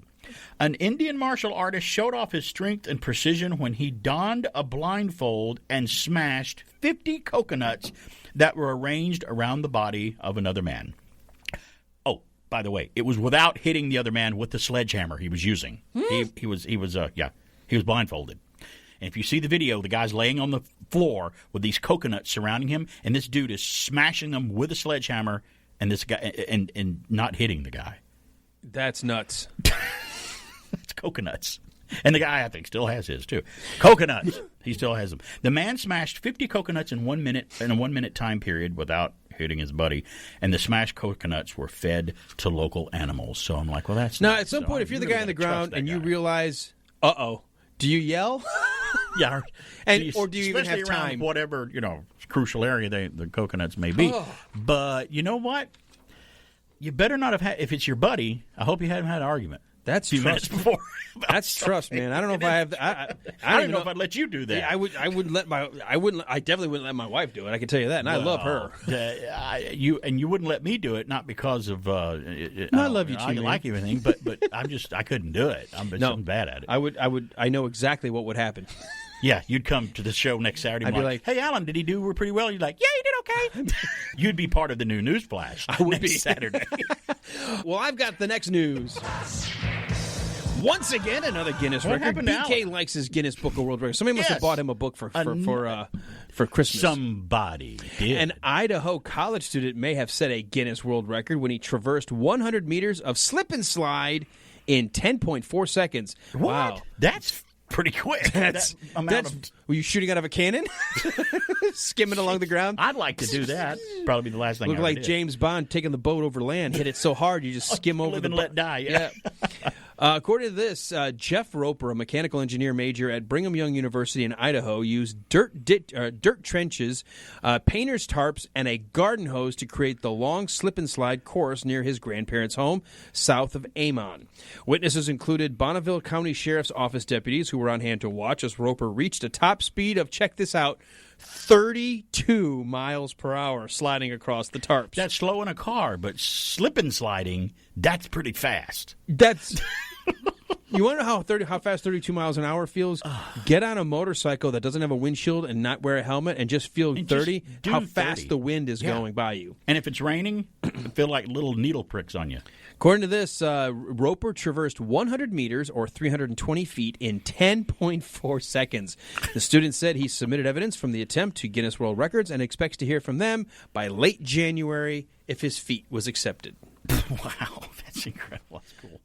An Indian martial artist showed off his strength and precision when he donned a blindfold and smashed 50 coconuts that were arranged around the body of another man. Oh, by the way, it was without hitting the other man with the sledgehammer he was using. He was blindfolded. And if you see the video, the guy's laying on the floor with these coconuts surrounding him, and this dude is smashing them with a sledgehammer, and this guy and not hitting the guy. That's nuts. It's coconuts. And the guy, I think, still has his, too. Coconuts. He still has them. The man smashed 50 coconuts in 1 minute, in a 1 minute time period without hitting his buddy. And the smashed coconuts were fed to local animals. So I'm like, well, that's now nice. at some point, if you're the really guy on the ground and you guy. realize, uh-oh, do you yell? Yeah, or do you even have especially around time? whatever crucial area the coconuts may be. Oh. But you know what? You better not have had. If it's your buddy, I hope you haven't had an argument. That's a few minutes before. That's trust, man. I don't know if I have. I don't know if I'd let you do that. Yeah, I wouldn't let my. I definitely wouldn't let my wife do it. I can tell you that, and I love her. You wouldn't let me do it, not because of. I love you too. I like everything, but I couldn't do it. I'm bad at it. I would. I know exactly what would happen. Yeah, you'd come to the show next Saturday morning. I'd be like, "Hey, Alan, did he do pretty well?" You'd like, "Yeah, he did okay." You'd be part of the new Newsflash. I would be Saturday. Well, I've got the next news. Once again, another Guinness What record. happened to BK likes his Guinness Book of World Records. Somebody must have bought him a book for Christmas. Somebody did. An Idaho college student may have set a Guinness World Record when he traversed 100 meters of slip and slide in 10.4 seconds. What? Wow. That's pretty quick. Were you shooting out of a cannon? Skimming along the ground? I'd like to do that. Probably be the last thing I Look ever like did. James Bond taking the boat over land. Hit it so hard you just skim over Live the and let die. Yeah. According to this, Jeff Roper, a mechanical engineer major at Brigham Young University in Idaho, used dirt trenches, painter's tarps, and a garden hose to create the long slip-and-slide course near his grandparents' home south of Amon. Witnesses included Bonneville County Sheriff's Office deputies who were on hand to watch as Roper reached a top speed of, check this out, 32 miles per hour sliding across the tarps. That's slow in a car, but slip and sliding, that's pretty fast. That's... You want to know how fast 32 miles an hour feels? Get on a motorcycle that doesn't have a windshield and not wear a helmet and just feel 30, how fast the wind is going by you. And if it's raining, it feel like little needle pricks on you. According to this, Roper traversed 100 meters or 320 feet in 10.4 seconds. The student said he submitted evidence from the attempt to Guinness World Records and expects to hear from them by late January if his feat was accepted. Wow, that's incredible. That's cool.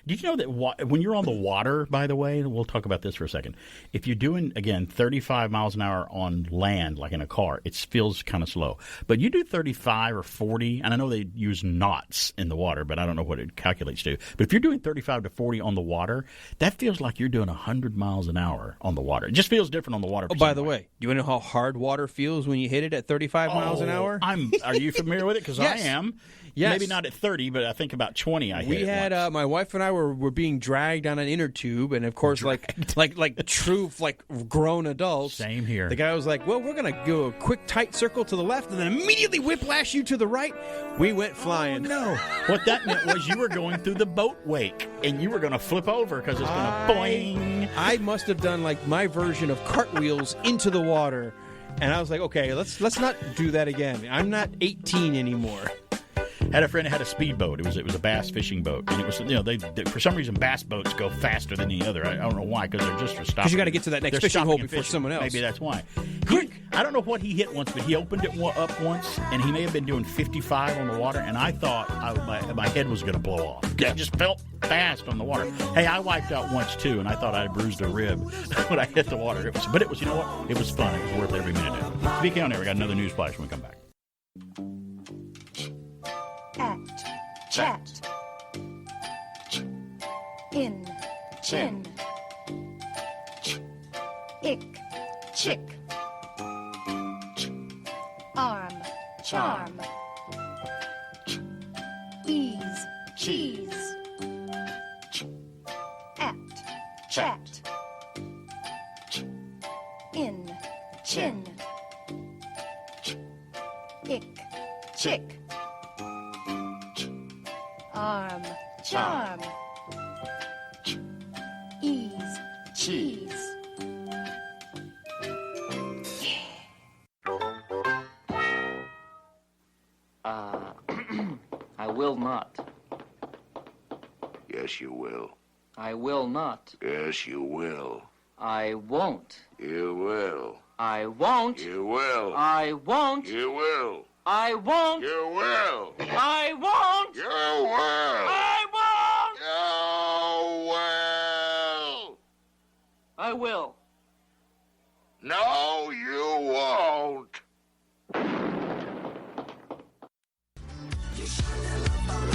Did you know that when you're on the water, by the way, we'll talk about this for a second, if you're doing, again, 35 miles an hour on land, like in a car, it feels kind of slow. But you do 35 or 40, and I know they use knots in the water, but I don't know what it calculates to. But if you're doing 35 to 40 on the water, that feels like you're doing 100 miles an hour on the water. It just feels different on the water. Oh, by the way, do you want to know how hard water feels when you hit it at 35 miles an hour? Are you familiar with it? Because Yes. I am. Yes. Maybe not at 30, but I think about 20 I hit We had my wife and I were being dragged on an inner tube, and of course, like true grown adults. Same here. The guy was like, "Well, we're gonna go a quick tight circle to the left, and then immediately whiplash you to the right." We went flying. No, what that meant was you were going through the boat wake, and you were going to flip over because it's going to boing. I must have done like my version of cartwheels into the water, and I was like, "Okay, let's not do that again. I'm not 18 anymore." Had a friend that had a speedboat. It was a bass fishing boat, and it was they for some reason bass boats go faster than the other. I don't know why, because they're just for stopping. Because you got to get to that next They're fishing stopping hole and before fishing. someone else. Maybe that's why. I don't know what he hit once, but he opened it up once, and he may have been doing 55 on the water, and I thought my head was going to blow off. It just felt fast on the water. Hey, I wiped out once too, and I thought I bruised a rib when I hit the water. But it was, you know what? It was fun. It was worth every minute of it. BK on there. We got another news flash when we come back. Act, chat, in, chin, ick, chick, arm, charm, ease, cheese, act, chat, in, chin, ick, chick, arm, charm, ease, cheese. I will not. Yes, you will. I will not. Yes, you will. I won't. You will. I won't. You will. I won't. You will. I won't. You will. I won't. You will. I won't. You will. I will. No, you won't.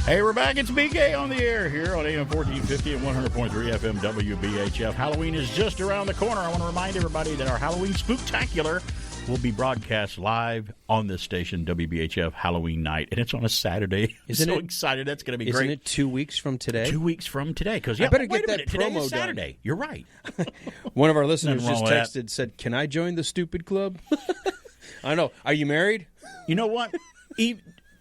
Hey, we're back. It's BK on the air here on AM 1450 and 100.3 FM WBHF. Halloween is just around the corner. I want to remind everybody that our Halloween Spooktacular will be broadcast live on this station, WBHF Halloween night, and it's on a Saturday. Isn't I'm so it, excited. That's going to be isn't great. Isn't it 2 weeks from today? 2 weeks from today. Because I better get that today promo is Saturday. done. You're right. One of our listeners Nothing just wrong with texted, said, "Can I join the stupid club?" I know. Are you married? You know what?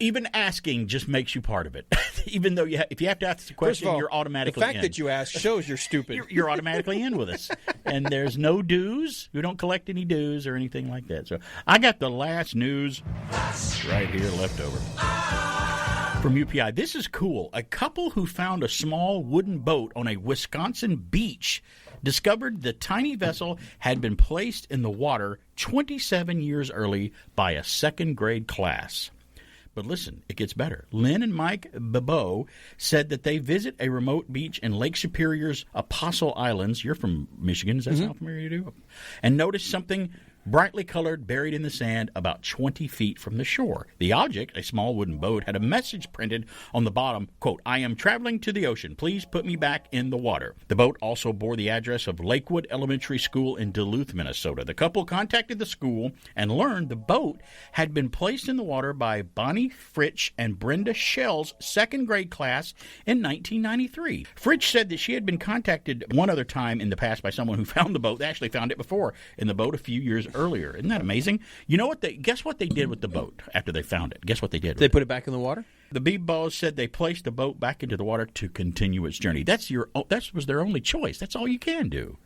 Even asking just makes you part of it. Even though if you have to ask the question, all, you're automatically the fact in. that you ask shows you're stupid. You're automatically in with us. And there's no dues. We don't collect any dues or anything like that. So I got the last news right here left over from UPI. This is cool. A couple who found a small wooden boat on a Wisconsin beach discovered the tiny vessel had been placed in the water 27 years early by a second-grade class. But listen, it gets better. Lynn and Mike Bebeau said that they visit a remote beach in Lake Superior's Apostle Islands. You're from Michigan. Is that sound familiar to you? And noticed something brightly colored buried in the sand about 20 feet from the shore. The object, a small wooden boat, had a message printed on the bottom, quote, "I am traveling to the ocean. Please put me back in the water." The boat also bore the address of Lakewood Elementary School in Duluth, Minnesota. The couple contacted the school and learned the boat had been placed in the water by Bonnie Fritsch and Brenda Schell's second-grade class in 1993. Fritsch said that she had been contacted one other time in the past by someone who found the boat. They actually found it before in the boat a few years earlier. Isn't that amazing? You know what? Guess what they did with the boat after they found it? Guess what they did? They put it back in the water? The Beebos said they placed the boat back into the water to continue its journey. That was their only choice. That's all you can do.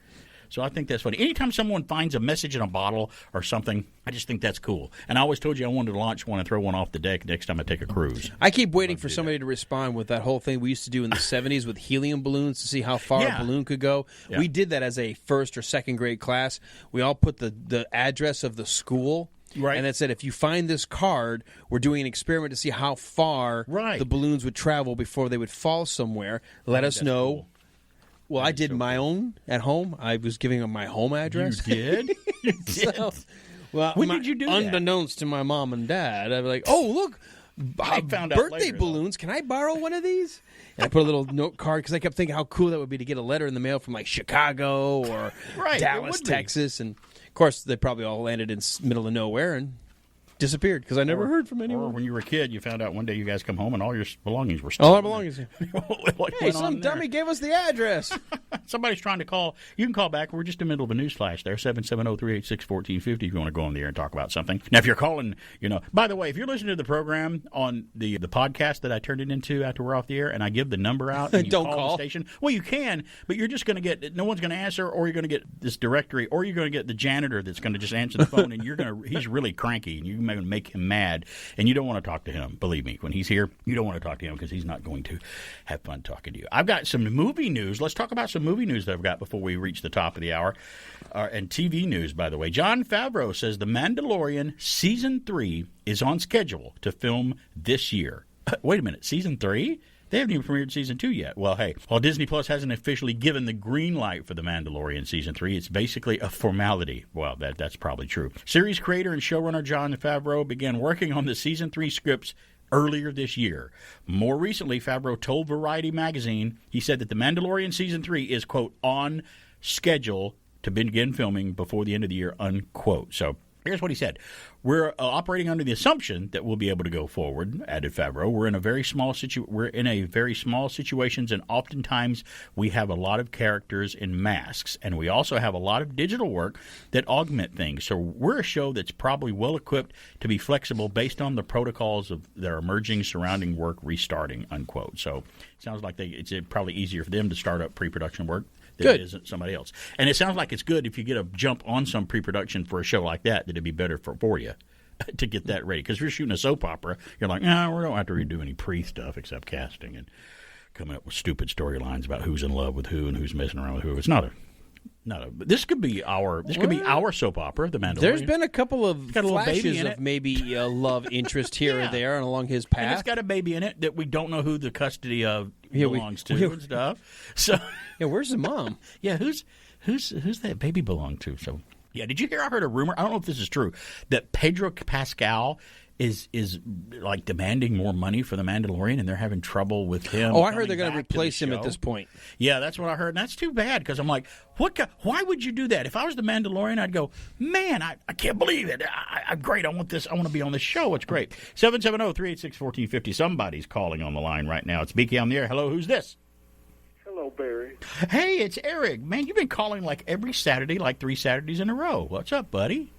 So I think that's funny. Anytime someone finds a message in a bottle or something, I just think that's cool. And I always told you I wanted to launch one and throw one off the deck next time I take a cruise. I keep waiting for somebody to respond with that whole thing we used to do in the 70s with helium balloons to see how far a balloon could go. Yeah. We did that as a first or second grade class. We all put the address of the school. Right. And it said, if you find this card, we're doing an experiment to see how far the balloons would travel before they would fall somewhere. Let us know. Cool. Well, I did my own at home. I was giving them my home address. You did? You did? So, well, when did you do that? Unbeknownst to my mom and dad, I'd be like, "Oh, look, I found out birthday later, balloons. Can I borrow one of these?" And I put a little note card because I kept thinking how cool that would be to get a letter in the mail from like Chicago or Dallas, Texas. And, of course, they probably all landed in middle of nowhere and disappeared because I never heard from anyone. Or when you were a kid, you found out one day you guys come home and all your belongings were stolen. All our belongings. Hey, some dummy gave us the address. Somebody's trying to call. You can call back. We're just in the middle of a news flash there, 770-386-1450 if you want to go on the air and talk about something. Now, if you're calling, by the way, if you're listening to the program on the podcast that I turned it into after we're off the air and I give the number out and you don't call the station, well, you can, but you're just going to get, no one's going to answer, or you're going to get this directory, or you're going to get the janitor that's going to just answer the phone, and he's really cranky, and you make him mad, and you don't want to talk to him. Believe me, when he's here, you don't want to talk to him because he's not going to have fun talking to you. I've got some movie news. Let's talk about some movie news that I've got before we reach the top of the hour. And TV news, by the way. Jon Favreau says The Mandalorian Season 3 is on schedule to film this year. Wait a minute, Season 3? They haven't even premiered Season 2 yet. Well, hey, while Disney Plus hasn't officially given the green light for The Mandalorian Season 3, it's basically a formality. Well, that's probably true. Series creator and showrunner Jon Favreau began working on the Season 3 scripts earlier this year. More recently, Favreau told Variety magazine he said that The Mandalorian Season 3 is, quote, on schedule to begin filming before the end of the year, unquote. So here's what he said. We're operating under the assumption that we'll be able to go forward, added Favreau. We're in a very small situations, and oftentimes we have a lot of characters in masks, and we also have a lot of digital work that augment things. So we're a show that's probably well equipped to be flexible based on the protocols that are emerging surrounding work restarting, unquote. So it sounds like it's probably easier for them to start up pre-production work than it isn't somebody else. And it sounds like it's good if you get a jump on some pre-production for a show like that it'd be better for you to get that ready. Because if you're shooting a soap opera, you're like, no, we don't have to redo any pre-stuff except casting and coming up with stupid storylines about who's in love with who and who's messing around with who. It's not a. But this could be our soap opera, The Mandalorian. There's been a couple of flashes of maybe a love interest here or there and along his path. And it's got a baby in it that we don't know who the custody of belongs to and stuff. So where's the mom? Yeah, who's that baby belong to? So did you hear? I heard a rumor. I don't know if this is true that Pedro Pascal is like demanding more money for the Mandalorian, and they're having trouble with him. Oh, I heard they're going to replace him at this point. Yeah, that's what I heard, and that's too bad because I'm like, why would you do that? If I was the Mandalorian, I'd go, man, I can't believe it. I'm great. I want this. I want to be on this show. It's great. 770-386-1450. Somebody's calling on the line right now. It's Beaky on the air. Hello, who's this? Hello, Barry. Hey, it's Eric. Man, you've been calling like every Saturday, like 3 Saturdays in a row. What's up, buddy?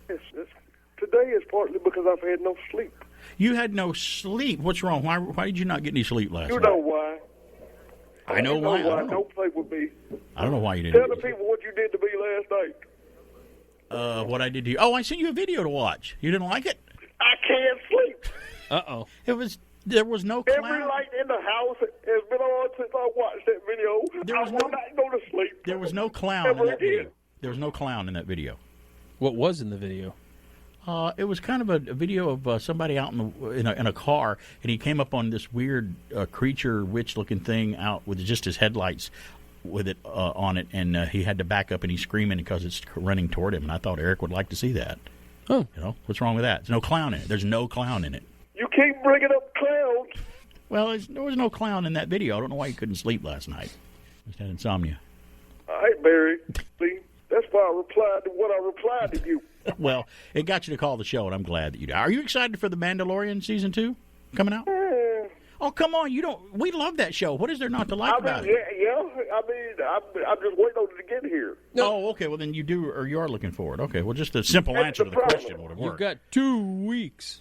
Today is partly because I've had no sleep. You had no sleep. What's wrong? Why did you not get any sleep last night? You know why. I know why. I don't know. Don't play with me. I don't know why you didn't. Tell the people what you did to me last night. What I did to you? Oh, I sent you a video to watch. You didn't like it? I can't sleep. Uh-oh. There was no clown. Every light in the house has been on since I watched that video. I will not go to sleep. There was no clown in that video. There was no clown in that video. What was in the video? It was kind of a video of somebody out in a car, and he came up on this weird creature, witch-looking thing out with just his headlights with it on it, and he had to back up, and he's screaming because it's running toward him. And I thought Eric would like to see that. Oh, what's wrong with that? There's no clown in it. There's no clown in it. You keep bringing up clowns. Well, there was no clown in that video. I don't know why you couldn't sleep last night. Just had insomnia. All right, Barry. See, that's why I replied to what I replied to you. Well, it got you to call the show, and I'm glad that you did. Are you excited for The Mandalorian Season 2 coming out? Oh, come on. We love that show. What is there not to like about it? Yeah. I'm just waiting on it to get here. Oh, okay. Well, then you are looking forward. Okay. Well, just a simple answer to the question would have worked. You've got 2 weeks.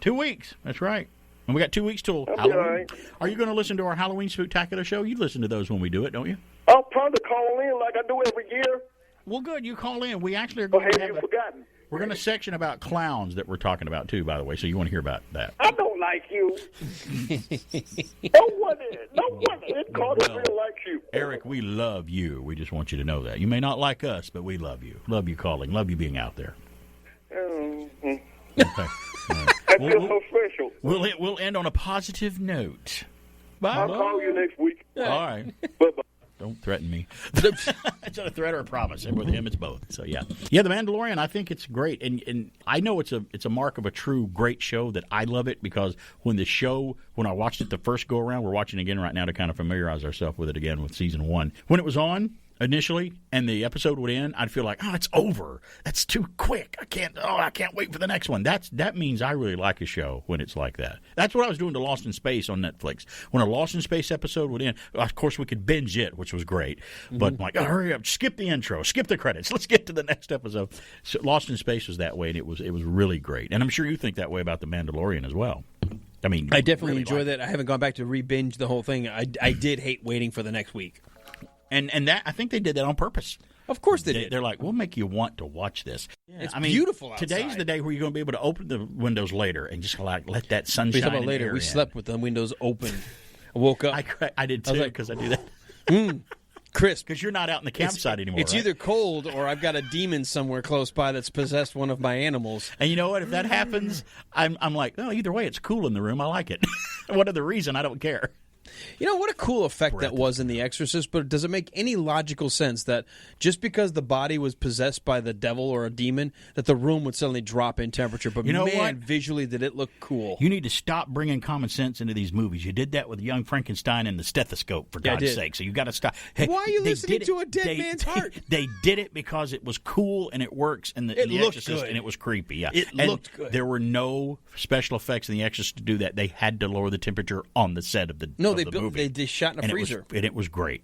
2 weeks. That's right. And we got 2 weeks till Halloween. Right. Are you going to listen to our Halloween Spooktacular show? You listen to those when we do it, don't you? I'll probably call in like I do every year. Well, good. You call in. We actually are going to have forgotten. We're going to section about clowns that we're talking about, too, by the way, so you want to hear about that. I don't like you. No one in Cartersville likes you. Eric, we love you. We just want you to know that. You may not like us, but we love you. Love you calling. Love you being out there. Okay. Right. I feel so special. We'll end on a positive note. Bye. I'll call you next week. All right. Bye-bye. Don't threaten me. It's a threat or a promise, and with him, it's both. So yeah, The Mandalorian. I think it's great, and I know it's a mark of a true great show that I love it because when I watched it the first go around, we're watching it again right now to kind of familiarize ourselves with it again with season 1. When it was on initially, and the episode would end, I'd feel like, it's over. That's too quick. I can't wait for the next one. That means I really like a show when it's like that. That's what I was doing to Lost in Space on Netflix. When a Lost in Space episode would end, of course we could binge it, which was great. But I'm like, hurry up, skip the intro, skip the credits. Let's get to the next episode. So Lost in Space was that way, and it was really great. And I'm sure you think that way about The Mandalorian as well. I mean, I definitely really enjoy that. I haven't gone back to re-binge the whole thing. I did hate waiting for the next week. And that I think they did that on purpose. Of course they did. They're like, we'll make you want to watch this. Yeah, it's beautiful outside. Today's the day where you're going to be able to open the windows later and just like let that sunshine in. Later, we slept with the windows open. I woke up. I did too because I do that. Crisp. Because you're not out in the campsite anymore. It's either cold or I've got a demon somewhere close by that's possessed one of my animals. And you know what? If that happens, I'm like, well, either way, it's cool in the room. I like it. Whatever reason, I don't care. You know, what a cool effect that was in The Exorcist, but does it make any logical sense that just because the body was possessed by the devil or a demon, that the room would suddenly drop in temperature? But visually, did it look cool? You need to stop bringing common sense into these movies. You did that with Young Frankenstein and the stethoscope, for God's sake. So you got to stop. Hey, why are you listening to a dead man's heart? They did it because it was cool and it works, and it looked Exorcist, good. And it was creepy. Yeah, it looked good. There were no special effects in The Exorcist to do that. They had to lower the temperature on the set of the movie. They shot in a freezer. And it was great.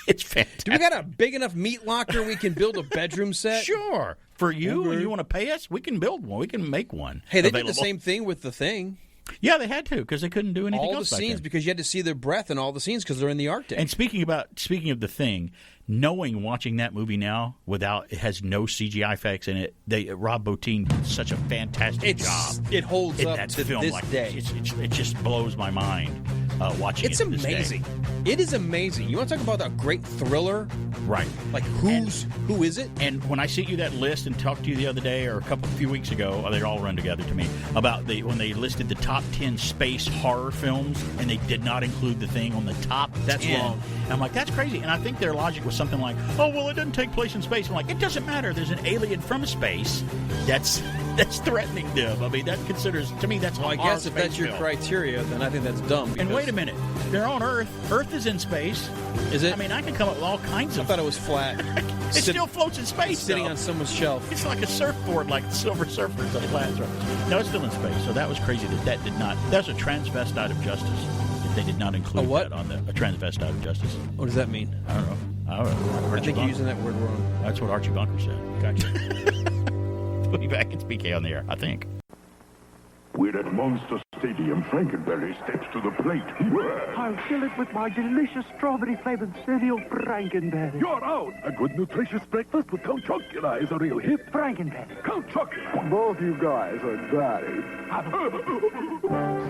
It's fantastic. Do we got a big enough meat locker we can build a bedroom set? Sure. For you, and you want to pay us, we can build one. We can make one. Hey, they did the same thing with The Thing. Yeah, they had to because they couldn't do anything else. All the scenes because you had to see their breath in all the scenes because they're in the Arctic. And speaking of The Thing, watching that movie now it has no CGI effects in it. Rob Bottin did such a fantastic job. It holds up to this day. It just blows my mind watching it. It's amazing. It is amazing. You want to talk about a great thriller? Right. Like who is it? And when I sent you that list and talked to you the other day or a few weeks ago, they all run together to me, about when they listed the top 10 space horror films and they did not include The Thing on the top 10. That's wrong. And I'm like, that's crazy. And I think their logic was something like, oh, well, it doesn't take place in space. I'm like, it doesn't matter. There's an alien from space that's that's threatening them. I mean, that considers, to me, that's I guess if that's your criteria, then I think that's dumb. And wait a minute. They're on Earth. Earth is in space. Is it? I mean, I can come up with all kinds of... I thought it was flat. It still floats in space, sitting though. on someone's shelf. It's like a surfboard, like Silver Surfers on Planet Earth. No, it's still in space. So that was crazy that did not... That's a transvestite of justice. They did not include that on a transvestite of justice. What does that mean? I don't know. I think you're using that word wrong. That's what Archie Bunker said. Gotcha. We'll be back. It's BK on the air, I think. We're at Monster Stadium. Frankenberry steps to the plate. I'll fill it with my delicious strawberry-flavored cereal, Frankenberry. You're out. A good, nutritious breakfast with Count Chocula is a real hit. Frankenberry. Count Chocula. Both you guys are daddy.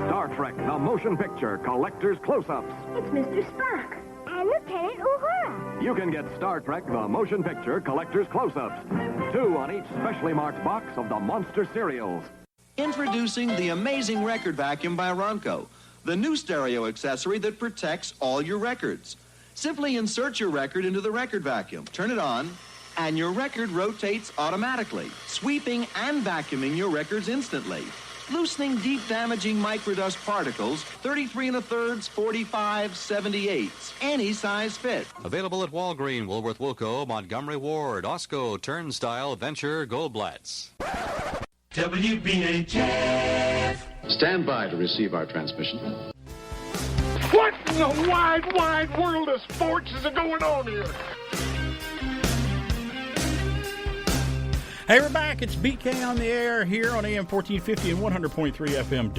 Star Trek, the motion picture, collector's close-ups. It's Mr. Spock and Lieutenant Uhura. You can get Star Trek, the motion picture, collector's close-ups. 2 on each specially marked box of the Monster cereals. Introducing the amazing record vacuum by Ronco, the new stereo accessory that protects all your records. Simply insert your record into the record vacuum, turn it on, and your record rotates automatically, sweeping and vacuuming your records instantly. Loosening deep damaging microdust particles, 33 1/3, 45, 78s. Any size fit. Available at Walgreen, Woolworth Wilco, Montgomery Ward, Osco, Turnstile, Venture, Goldblatts. WBHF. Stand by to receive our transmission. What in the wide, wide world of sports is going on here? Hey, we're back. It's BK on the air here on AM 1450 and 100.3 FM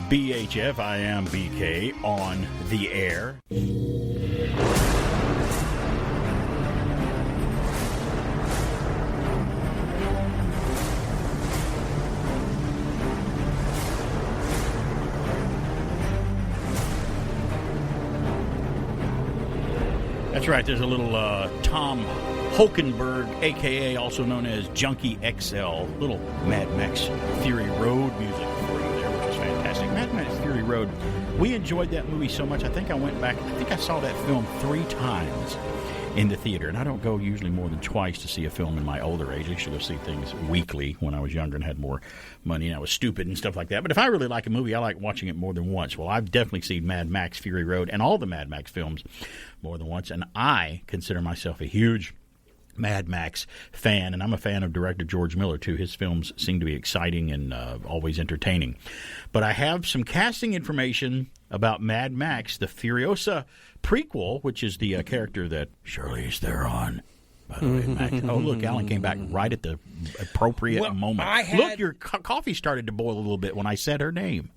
WBHF. I am BK on the air. That's right. There's a little Tom Hulkenberg, a.k.a. also known as Junkie XL, little Mad Max Fury Road music for you there, which was fantastic. Mad Max Fury Road, we enjoyed that movie so much. I think I saw that film 3 times in the theater, and I don't go usually more than twice to see a film in my older age. I used to go see things weekly when I was younger and had more money, and I was stupid and stuff like that. But if I really like a movie, I like watching it more than once. Well, I've definitely seen Mad Max Fury Road and all the Mad Max films more than once, and I consider myself a huge Mad Max fan, and I'm a fan of director George Miller, too. His films seem to be exciting and always entertaining. But I have some casting information about Mad Max, the Furiosa prequel, which is the character that Charlize Theron, by the way, Max. Oh, look, Alan came back right at the appropriate moment. Look, your coffee started to boil a little bit when I said her name.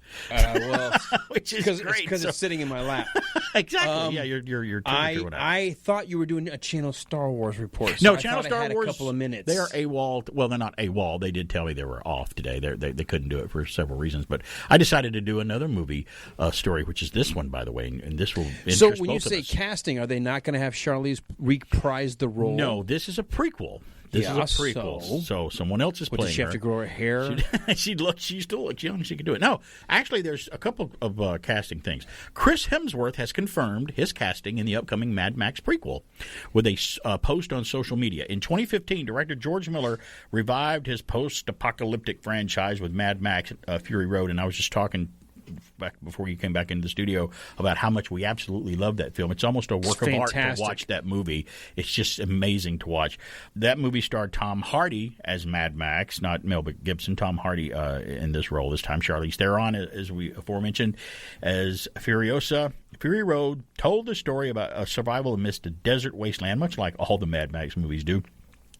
Which is great. Because it's sitting in my lap. Exactly. Yeah, your I thought you were doing a Channel Star Wars report. No, so Channel Star Wars. A couple of minutes. They are AWOL. Well, they're not AWOL. They did tell me they were off today. They couldn't do it for several reasons. But I decided to do another movie story, which is this one, by the way, and this will interest So when you both of say us. Casting, are they not going to have Charlize reprise the role? No, this is a prequel. This is a prequel. So someone else is playing Does she have to grow her hair? She still looks young. She can do it. No, actually, there's a couple of casting things. Chris Hemsworth has confirmed his casting in the upcoming Mad Max prequel with a post on social media. In 2015, director George Miller revived his post-apocalyptic franchise with Mad Max Fury Road, and I was just talking back before you came back into the studio about how much we absolutely love that film. It's almost a work of art to watch that movie. It's just amazing to watch. That movie starred Tom Hardy as Mad Max, not Mel Gibson. Tom Hardy in this role this time. Charlize Theron, as we aforementioned, as Furiosa. Fury Road told the story about a survival amidst a desert wasteland, much like all the Mad Max movies do.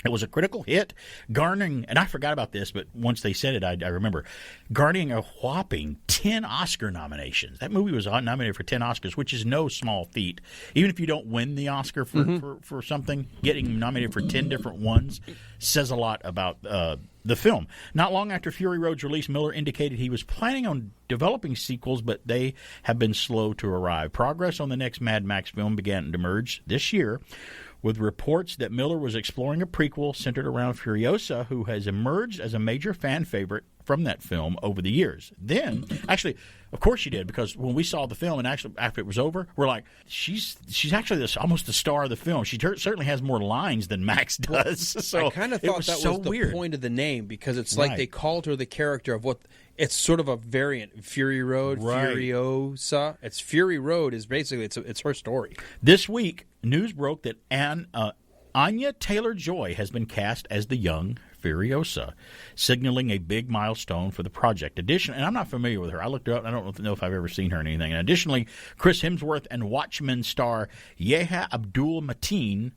It was a critical hit, garnering, and I forgot about this, but once they said it, I remember, garnering a whopping 10 Oscar nominations. That movie was nominated for 10 Oscars, which is no small feat. Even if you don't win the Oscar for something, getting nominated for 10 different ones says a lot about the film. Not long after Fury Road's release, Miller indicated he was planning on developing sequels, but they have been slow to arrive. Progress on the next Mad Max film began to emerge this year, with reports that Miller was exploring a prequel centered around Furiosa, who has emerged as a major fan favorite from that film over the years. Then, actually, of course she did, because when we saw the film and actually after it was over, we're like, she's actually almost the star of the film. She certainly has more lines than Max does. So I kind of thought that was the point of the name, because it's like they called her the character of what it's sort of a variant. Fury Road, Furiosa. It's Fury Road is basically it's her story. This week, news broke that Anya Taylor-Joy has been cast as the young Furiosa, signaling a big milestone for the project. Additionally, and I'm not familiar with her. I looked her up. I don't know if I've ever seen her in anything. And additionally, Chris Hemsworth and Watchmen star Yahya Abdul-Mateen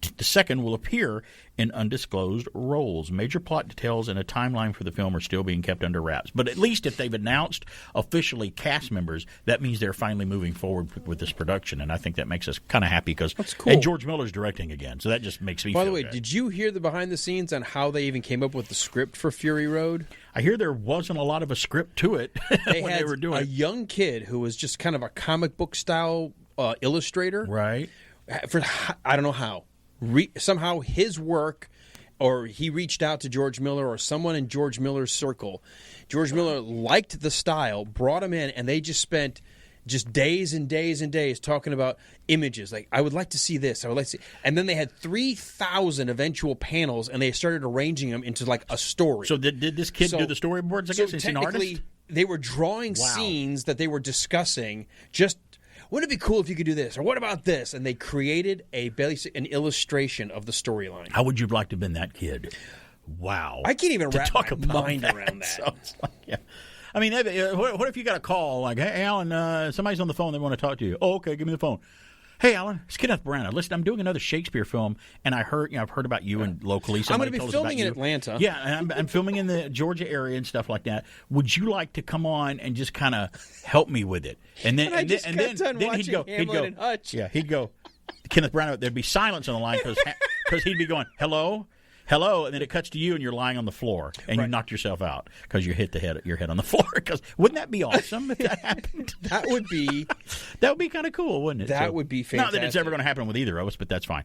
II will appear in undisclosed roles. Major plot details and a timeline for the film are still being kept under wraps. But at least if they've announced officially cast members, that means they're finally moving forward with this production. And I think that makes us kind of happy, because cool. And George Miller's directing again, so that just makes me feel By the way, good. did you hear the behind the scenes on how they even came up with the script for Fury Road? I hear there wasn't a lot of a script to it They when had they were doing a it. young kid who was just kind of a comic book style illustrator. Right. For I don't know how. Somehow his work, or he reached out to George Miller or someone in George Miller's circle. George Miller liked the style, brought him in, and they just spent just days and days and days talking about images. Like, I would like to see this. I would like to see. And then they had 3,000 eventual panels, and they started arranging them into like a story. So did this kid do the storyboards? I guess he's an artist. Technically, they were drawing scenes that they were discussing. Just, wouldn't it be cool if you could do this? Or what about this? And they created an illustration of the storyline. How would you like to have been that kid? Wow. I can't even wrap my mind around that. So it's like, yeah. I mean, what if you got a call like, hey, Alan, somebody's on the phone, they want to talk to you. Oh, okay, give me the phone. Hey, Alan, it's Kenneth Branagh. Listen, I'm doing another Shakespeare film, and I've heard about you and locally. I'm going to be filming in Atlanta. Yeah, and I'm filming in the Georgia area and stuff like that. Would you like to come on and just kind of help me with it? And then, and then he'd go, and Hutch. Yeah, he'd go, Kenneth Branagh. There'd be silence on the line because he'd be going, hello. Hello, and then it cuts to you, and you're lying on the floor, and you knocked yourself out because you hit your head on the floor. Because wouldn't that be awesome if that happened? That would be kind of cool, wouldn't it? That would be fantastic. Not that it's ever going to happen with either of us, but that's fine.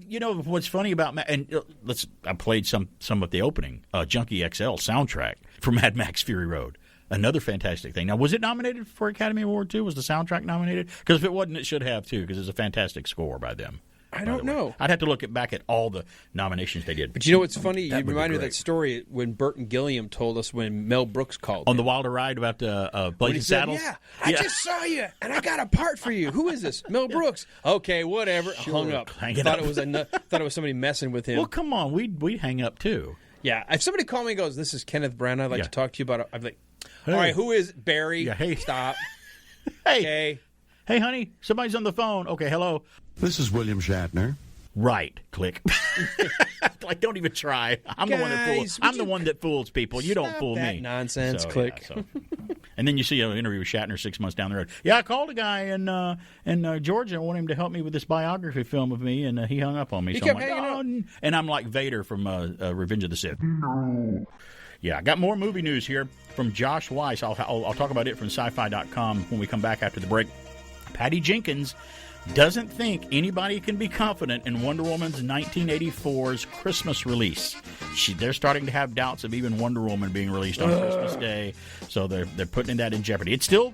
You know what's funny about I played some of the opening Junkie XL soundtrack for Mad Max Fury Road. Another fantastic thing. Now, was it nominated for Academy Award too? Was the soundtrack nominated? Because if it wasn't, it should have too. Because it's a fantastic score by them. I don't know. I'd have to look back at all the nominations they did. But you know what's funny? You remind me of that story when Burton Gilliam told us when Mel Brooks called on the Wilder ride about Blazing Saddles. Yeah, I just saw you, and I got a part for you. Who is this? Mel Brooks. Okay, whatever. Sure. Hung up. Thought it was somebody messing with him. Well, come on, we'd hang up too. Yeah, if somebody called me and goes, "This is Kenneth Branagh. I'd like to talk to you about it," I'd be like, "All right, who is Barry? Yeah, hey, stop. Hey, okay. Hey, honey, somebody's on the phone. Okay, hello. This is William Shatner. Right. Click. Like, don't even try. I'm the one that fools people. You don't fool me. Nonsense. Click. Yeah, and then you see an interview with Shatner 6 months down the road. Yeah, I called a guy in Georgia. I want him to help me with this biography film of me, and he hung up on me. He so kept I'm like, hanging up. And I'm like Vader from Revenge of the Sith. Yeah, I got more movie news here from Josh Weiss. I'll talk about it from sci-fi.com when we come back after the break. Patty Jenkins doesn't think anybody can be confident in Wonder Woman's 1984's Christmas release. They're starting to have doubts of even Wonder Woman being released on Christmas Day, so they're putting that in jeopardy. It's still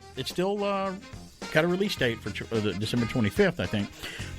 got a release date for December 25th, I think,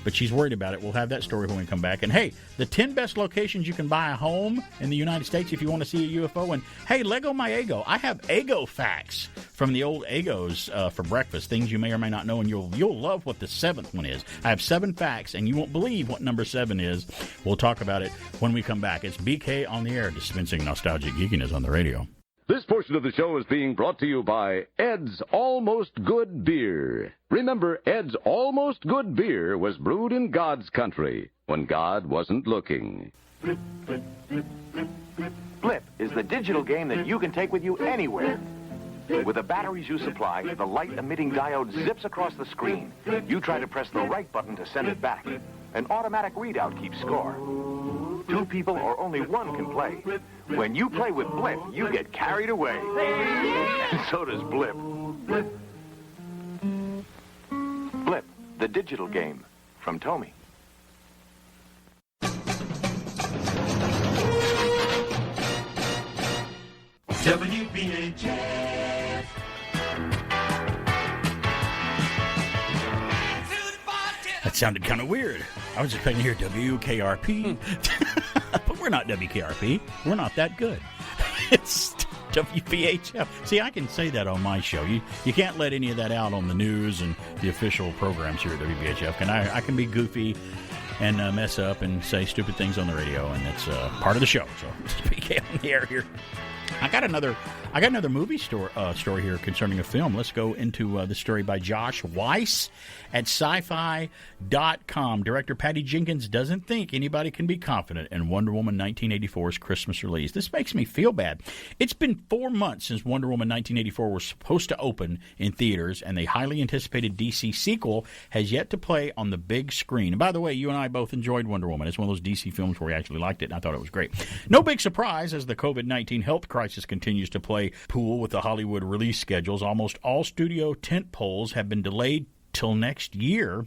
but she's worried about it. We'll have that story when we come back. And hey, the 10 best locations you can buy a home in the United States if you want to see a UFO. And hey, Lego my Eggo. I have Eggo facts from the old Eggos for breakfast, things you may or may not know, and you'll love what the 7th one is. I have 7 facts, and you won't believe what number 7 is. We'll talk about it when we come back. It's BK on the air, dispensing nostalgic geekiness on the radio. This portion of the show is being brought to you by Ed's Almost Good Beer. Remember, Ed's Almost Good Beer was brewed in God's country when God wasn't looking. Blip, blip, blip, blip, blip. Blip is the digital game that you can take with you anywhere. With the batteries you supply, the light-emitting diode zips across the screen. You try to press the right button to send it back. An automatic readout keeps score. 2 people or only 1 can play. When you play with Blip, you get carried away. And so does Blip. Blip, the digital game from Tomy. WBHF. That sounded kind of weird. I was expecting to hear WKRP. But we're not WKRP. We're not that good. It's WBHF. See, I can say that on my show. You can't let any of that out on the news and the official programs here at WBHF. And I can be goofy and mess up and say stupid things on the radio, and it's part of the show. So it's PK on the air here. I got another movie story here concerning a film. Let's go into the story by Josh Weiss at sci-fi.com. Director Patty Jenkins doesn't think anybody can be confident in Wonder Woman 1984's Christmas release. This makes me feel bad. It's been 4 months since Wonder Woman 1984 was supposed to open in theaters, and the highly anticipated DC sequel has yet to play on the big screen. And by the way, you and I both enjoyed Wonder Woman. It's one of those DC films where we actually liked it, and I thought it was great. No big surprise as the COVID-19 health crisis continues to play pool with the Hollywood release schedules. Almost all studio tentpoles have been delayed till next year.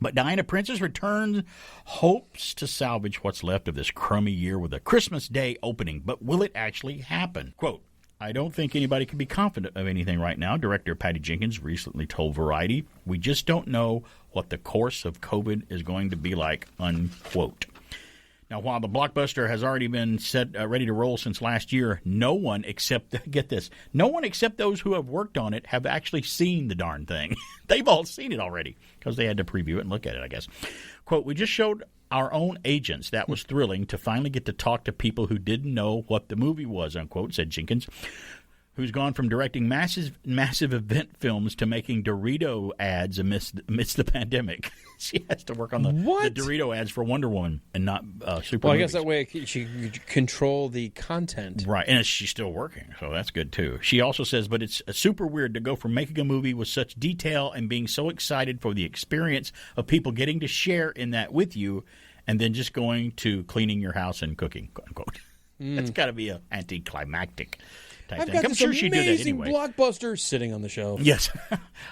But Diana Prince's return hopes to salvage what's left of this crummy year with a Christmas Day opening. But will it actually happen? Quote, I don't think anybody can be confident of anything right now, director Patty Jenkins recently told Variety. We just don't know what the course of COVID is going to be like, unquote. Now, while the blockbuster has already been set ready to roll since last year, no one except, get this, no one except those who have worked on it have actually seen the darn thing. They've all seen it already because they had to preview it and look at it, I guess. Quote, we just showed our own agents. That was thrilling to finally get to talk to people who didn't know what the movie was, unquote, said Jenkins, who's gone from directing massive event films to making Dorito ads amidst the pandemic. She has to work on the Dorito ads for Wonder Woman and not super Well, I movies. guess that way she can control the content. Right, and she's still working, so that's good too. She also says, but it's super weird to go from making a movie with such detail and being so excited for the experience of people getting to share in that with you, and then just going to cleaning your house and cooking, quote unquote. That's got to be an anticlimactic type I've thing. got I'm this sure she'd do that amazing anyway. blockbuster sitting on the shelf. Yes.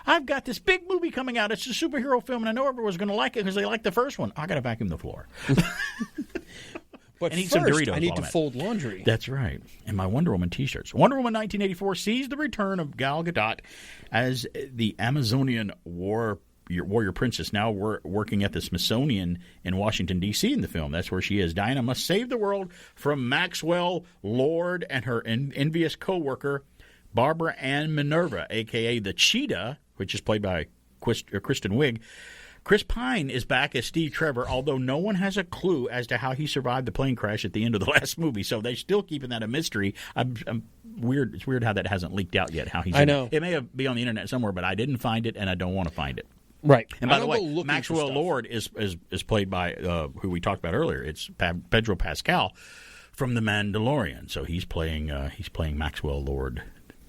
I've got this big movie coming out. It's a superhero film, and I know everyone's going to like it because they like the first one. I got to vacuum the floor. But and eat first, some Doritos I need while to I'm at it. fold laundry. That's right. And my Wonder Woman T-shirts. Wonder Woman 1984 sees the return of Gal Gadot as the Amazonian warrior princess, now working at the Smithsonian in Washington, D.C. in the film. That's where she is. Diana must save the world from Maxwell Lord and her envious co-worker, Barbara Ann Minerva, a.k.a. the Cheetah, which is played by Kristen Wiig. Chris Pine is back as Steve Trevor, although no one has a clue as to how he survived the plane crash at the end of the last movie. So they're still keeping that a mystery. I'm weird. It's weird how that hasn't leaked out yet. How he's I know. It may be on the internet somewhere, but I didn't find it, and I don't want to find it. Right. And by the way, Maxwell Lord is played by who we talked about earlier. It's Pedro Pascal from The Mandalorian. So he's playing Maxwell Lord,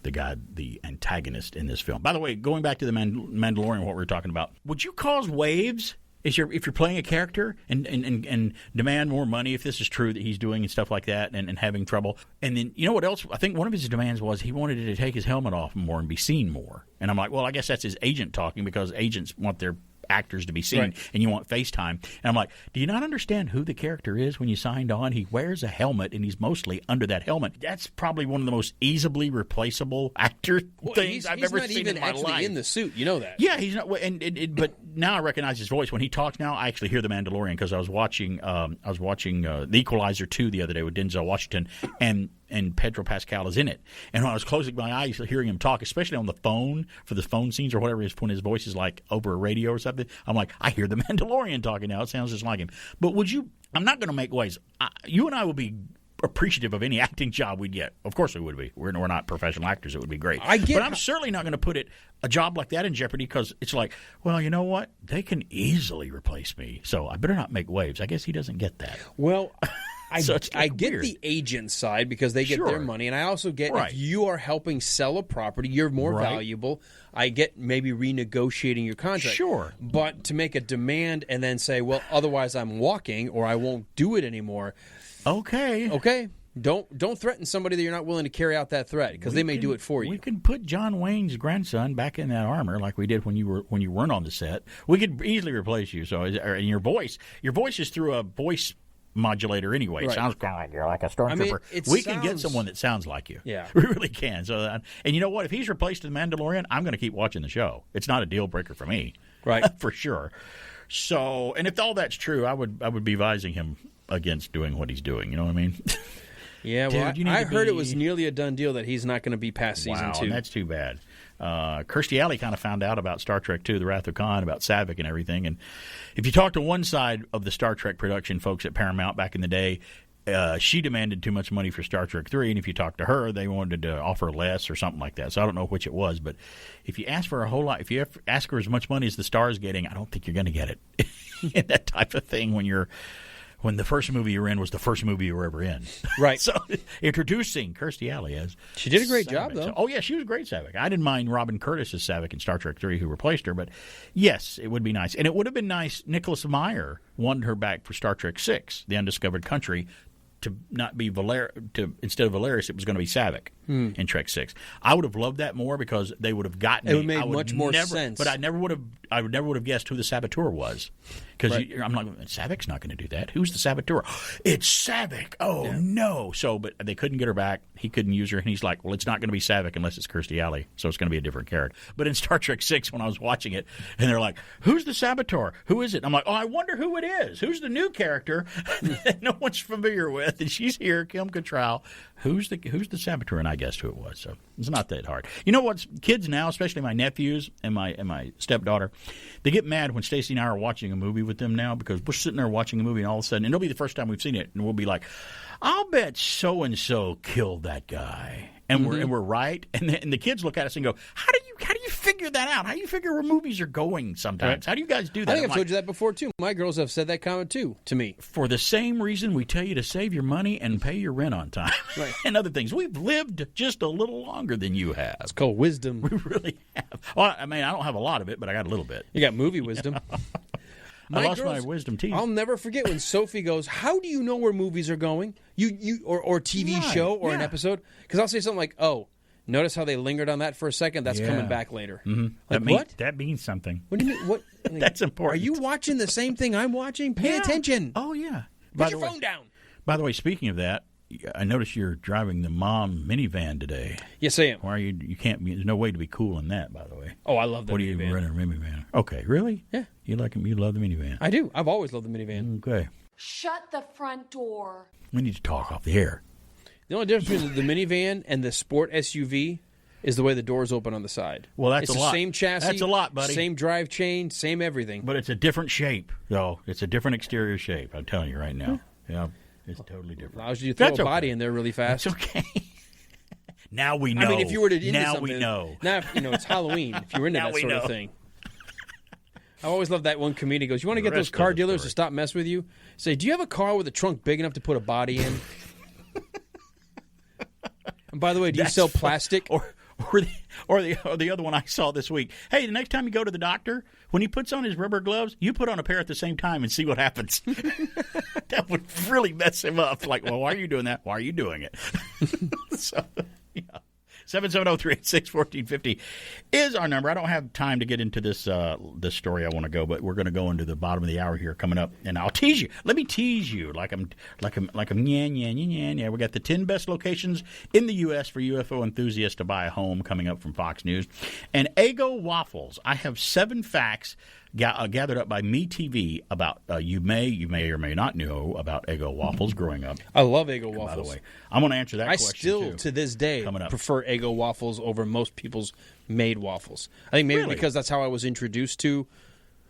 the guy, the antagonist in this film. By the way, going back to The Mandalorian, what we were talking about, would you cause waves if you're playing a character and demand more money if this is true that he's doing and stuff like that and having trouble? And then, you know what else? I think one of his demands was he wanted to take his helmet off more and be seen more. And I'm like, well, I guess that's his agent talking because agents want their actors to be seen, Right. and you want FaceTime. And I'm like, do you not understand who the character is when you signed on? He wears a helmet, and he's mostly under that helmet. That's probably one of the most easily replaceable actor things I've ever seen in my life. He's not even actually in the suit. You know that. Yeah, he's not. But now I recognize his voice when he talks. Now I actually hear The Mandalorian because I was watching The Equalizer 2 the other day with Denzel Washington, and Pedro Pascal is in it. And when I was closing my eyes, hearing him talk, especially on the phone for the phone scenes or whatever, when his voice is like over a radio or something, I'm like, I hear The Mandalorian talking now. It sounds just like him. But would you? I'm not going to make waves. You and I would be appreciative of any acting job we'd get. Of course we would be. We're not professional actors. It would be great. But I'm certainly not going to put a job like that in jeopardy because it's like, well, you know what? They can easily replace me, so I better not make waves. I guess he doesn't get that. Well, I get weird. the agent side because they get their money, and I also get if you are helping sell a property, you're more valuable. I get maybe renegotiating your contract. Sure. But to make a demand and then say, well, otherwise I'm walking or I won't do it anymore. Okay. Don't threaten somebody that you're not willing to carry out that threat because they may do it for you. We can put John Wayne's grandson back in that armor like we did when you weren't on the set. We could easily replace you. So and your voice is through a voice modulator anyway. It sounds kind of like you're like a stormtrooper. We can get someone that sounds like you. Yeah. We really can. So, and you know what? If he's replaced the Mandalorian, I'm going to keep watching the show. It's not a deal breaker for me. Right. For sure. So, and if all that's true, I would be advising him against doing what he's doing. You know what I mean? Yeah, well, I heard it was nearly a done deal that he's not going to be past season 2. And that's too bad. Kirstie Alley kind of found out about Star Trek II, The Wrath of Khan, about Saavik and everything. And if you talk to one side of the Star Trek production folks at Paramount back in the day, she demanded too much money for Star Trek III, and if you talk to her, they wanted to offer less or something like that. So I don't know which it was, but if you ask for a whole lot, if you ask her as much money as the star's getting, I don't think you're going to get it. That type of thing when the first movie you were in was the first movie you were ever in. Right. So introducing Kirstie Alley as she did a great Saavik. job, though. Oh, yeah, she was a great Saavik. I didn't mind Robin Curtis as Saavik in Star Trek III, who replaced her, but yes, it would be nice. And it would have been nice, Nicholas Meyer wanted her back for Star Trek VI, The Undiscovered Country, to not be instead of Valerius, it was going to be Saavik in Trek 6. I would have loved that more because they would have gotten it. It would make much more sense. But I would never would have guessed who the saboteur was. Because I'm like, Saavik's not going to do that. Who's the saboteur? It's Saavik. Oh, no. So, but they couldn't get her back. He couldn't use her. And he's like, well, it's not going to be Saavik unless it's Kirstie Alley. So it's going to be a different character. But in Star Trek 6, when I was watching it, and they're like, who's the saboteur? Who is it? And I'm like, oh, I wonder who it is. Who's the new character that no one's familiar with? And she's here, Kim Cattrall. Who's the saboteur? And I guessed who it was. So it's not that hard. You know what? Kids now, especially my nephews and my stepdaughter, they get mad when Stacy and I are watching a movie with them now because we're sitting there watching a movie and all of a sudden, and it'll be the first time we've seen it, and we'll be like, I'll bet so and so killed that guy, and we're right, and the kids look at us and go, How do you figure that out? How do you figure where movies are going sometimes? Right. How do you guys do that? I think I've told you that before too. My girls have said that comment too to me. For the same reason we tell you to save your money and pay your rent on time, right. And other things. We've lived just a little longer than you have. It's called wisdom. We really have. Well, I mean, I don't have a lot of it, but I got a little bit. You got movie wisdom. I lost my wisdom teeth. I'll never forget when Sophie goes, how do you know where movies are going? Or TV show or an episode? Because I'll say something like, oh, notice how they lingered on that for a second? That's coming back later. Mm-hmm. Like, what? That means something. What do you mean? What? That's important. Are you watching the same thing I'm watching? Pay attention. Oh, yeah. Put your phone down. By the way, speaking of that, I noticed you're driving the mom minivan today. Yes, I am. Why are you? You can't. There's no way to be cool in that. By the way. Oh, I love the minivan. What do you run a minivan? Okay, really? Yeah. You like him? You love the minivan? I do. I've always loved the minivan. Okay. Shut the front door. We need to talk off the air. The only difference between the minivan and the sport SUV is the way the doors open on the side. Well, that's it's a lot. The same chassis. That's a lot, buddy. Same drive chain, same everything. But it's a different shape, though. It's a different exterior shape. I'm telling you right now. Yeah. It's totally different. Allows you to throw a body in there really fast. That's okay. Now we know. I mean, if you were to into now something, we know. Now, it's Halloween. If you were into that sort of thing. I always love that one comedian goes, you want to get those car dealers to stop messing with you? Say, do you have a car with a trunk big enough to put a body in? And by the way, do you sell plastic? Or the other one I saw this week. Hey, the next time you go to the doctor, when he puts on his rubber gloves, you put on a pair at the same time and see what happens. That would really mess him up. Like, well, why are you doing that? Why are you doing it? So, yeah. 770-386-1450 is our number. I don't have time to get into this story I want to go, but we're going to go into the bottom of the hour here coming up, and I'll tease you. Let me tease you like I'm yeah. We got the 10 best locations in the U.S. for UFO enthusiasts to buy a home coming up from Fox News, and Eggo Waffles. I have 7 facts gathered up by MeTV about you may or may not know about Eggo Waffles growing up. I love Eggo Waffles. By the way, I'm going to answer that question, I still, too, to this day, prefer Eggo Waffles over most people's made waffles. I think maybe because that's how I was introduced to.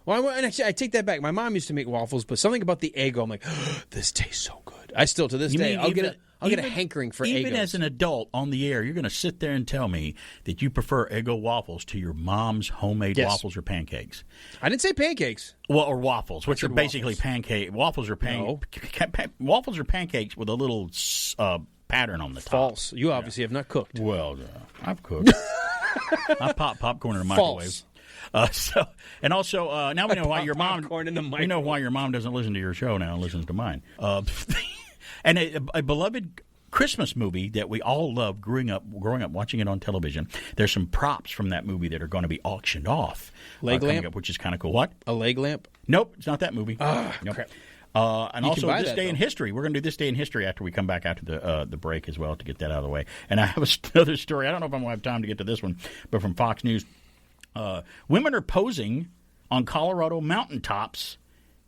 Well, and actually, I take that back. My mom used to make waffles, but something about the Eggo, I'm like, this tastes so good. I still, to this day, I'll get a hankering for Eggos. Even as an adult on the air, you're going to sit there and tell me that you prefer Eggo waffles to your mom's homemade waffles or pancakes. I didn't say pancakes. Well, or waffles, which are basically pancake. Waffles are waffles are pancakes with a little pattern on the top. False. You obviously have not cooked. Well, I've cooked. I pop popcorn in a microwave. And also now we know why your mom. We know why your mom doesn't listen to your show now and listens to mine. And a beloved Christmas movie that we all loved growing up watching it on television. There's some props from that movie that are going to be auctioned off. Leg lamp, which is kind of cool. What? A leg lamp? Nope, it's not that movie. Crap. And also this day in history. We're going to do this day in history after we come back after the break as well to get that out of the way. And I have another story. I don't know if I'm going to have time to get to this one, but from Fox News. Women are posing on Colorado mountaintops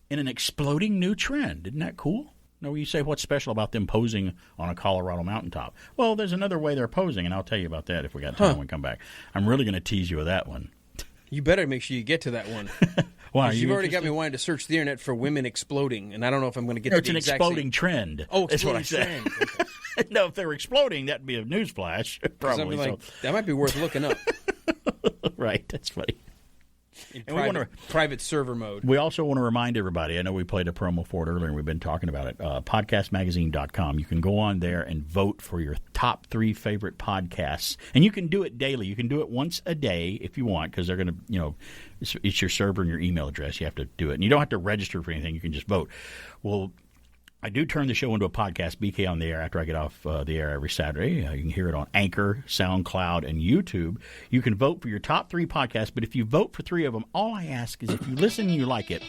in an exploding new trend. Isn't that cool? No, you say, what's special about them posing on a Colorado mountaintop? Well, there's another way they're posing, and I'll tell you about that if we got time when we come back. I'm really going to tease you with that one. You better make sure you get to that one. Why? You've already got me wanting to search the internet for women exploding, and I don't know if I'm going to get to the exact exploding trend. Oh, exploding trend. Okay. No, if they're exploding, that'd be a newsflash. Probably. That might be worth looking up. Right, that's funny. In private server mode. We also want to remind everybody, I know we played a promo for it earlier and we've been talking about it, podcastmagazine.com. You can go on there and vote for your top 3 favorite podcasts. And you can do it daily. You can do it once a day if you want, because they're going to, it's your server and your email address. You have to do it. And you don't have to register for anything. You can just vote. Well, I do turn the show into a podcast, BK on the Air, after I get off the air every Saturday. You can hear it on Anchor, SoundCloud, and YouTube. You can vote for your top 3 podcasts, but if you vote for 3 of them, all I ask is if you listen and you like it,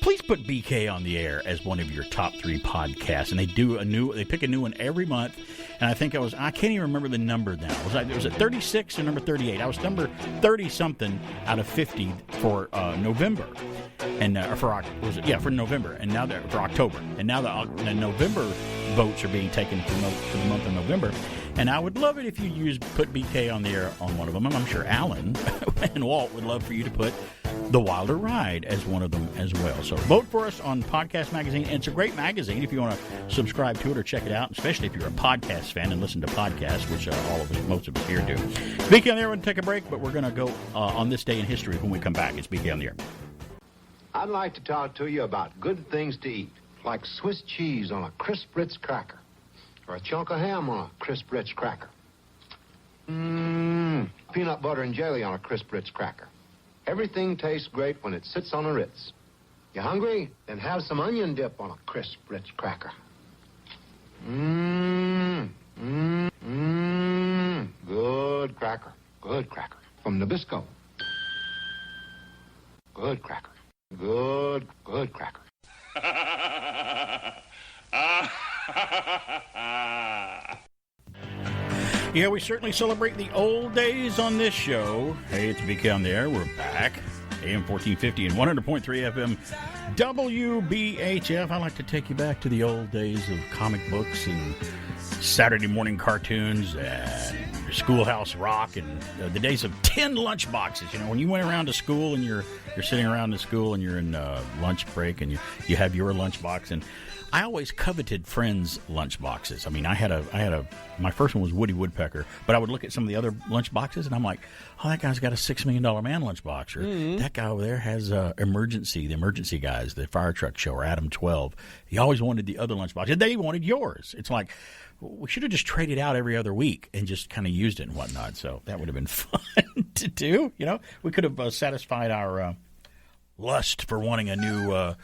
please put BK on the Air as one of your top 3 podcasts. And they pick a new one every month. And I think I can't even remember the number now. Was it 36 or number 38? I was number 30-something out of 50 for November. And for November, and now for October, and now the November votes are being taken for the month of November. And I would love it if you put BK on the air on one of them, and I'm sure Alan and Walt would love for you to put The Wilder Ride as one of them as well. So vote for us on Podcast Magazine, and it's a great magazine if you want to subscribe to it or check it out, especially if you're a podcast fan and listen to podcasts, which most of us here do. BK on the air, we're going to take a break, but we're going to go on this day in history when we come back. It's BK on the air. I'd like to talk to you about good things to eat, like Swiss cheese on a crisp Ritz cracker, or a chunk of ham on a crisp Ritz cracker. Peanut butter and jelly on a crisp Ritz cracker. Everything tastes great when it sits on a Ritz. You hungry? Then have some onion dip on a crisp Ritz cracker. Good cracker. Good cracker. From Nabisco. Good cracker. Good cracker. Yeah, we certainly celebrate the old days on this show. Hey, it's BK on the Air. We're back. AM 1450 and 100.3 FM WBHF. I like to take you back to the old days of comic books and Saturday morning cartoons and Schoolhouse Rock and the days of 10 lunch boxes. When you went around to school and you're sitting around the school and you're in lunch break and you have your lunch box. And I always coveted friends' lunch boxes. I mean, my first one was Woody Woodpecker, but I would look at some of the other lunch boxes and I'm like, oh, that guy's got a $6 million man lunch box, or that guy over there has the emergency guys, the fire truck show, or Adam 12. He always wanted the other lunch box, and they wanted yours. It's like, we should have just traded out every other week and just kind of used it and whatnot. So that would have been fun to do. We could have satisfied our lust for wanting a new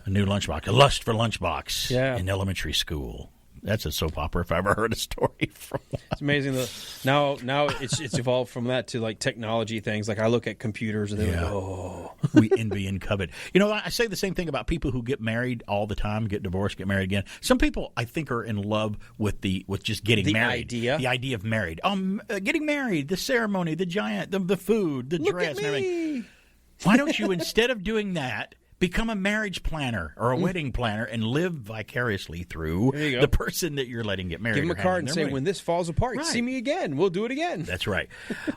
lunchbox, a lust for lunchbox in elementary school. That's a soap opera if I ever heard a story from one. It's amazing that now it's evolved from that to like technology things. Like I look at computers and they're like, oh. We envy and covet. I say the same thing about people who get married all the time, get divorced, get married again. Some people I think are in love with just getting married. The idea of married. Getting married, the ceremony, the giant, the food, the dress and everything. Why don't you, instead of doing that, become a marriage planner or a wedding planner and live vicariously through the person that you're letting get married. Give them a card and say, when this falls apart, see me again. We'll do it again. That's right.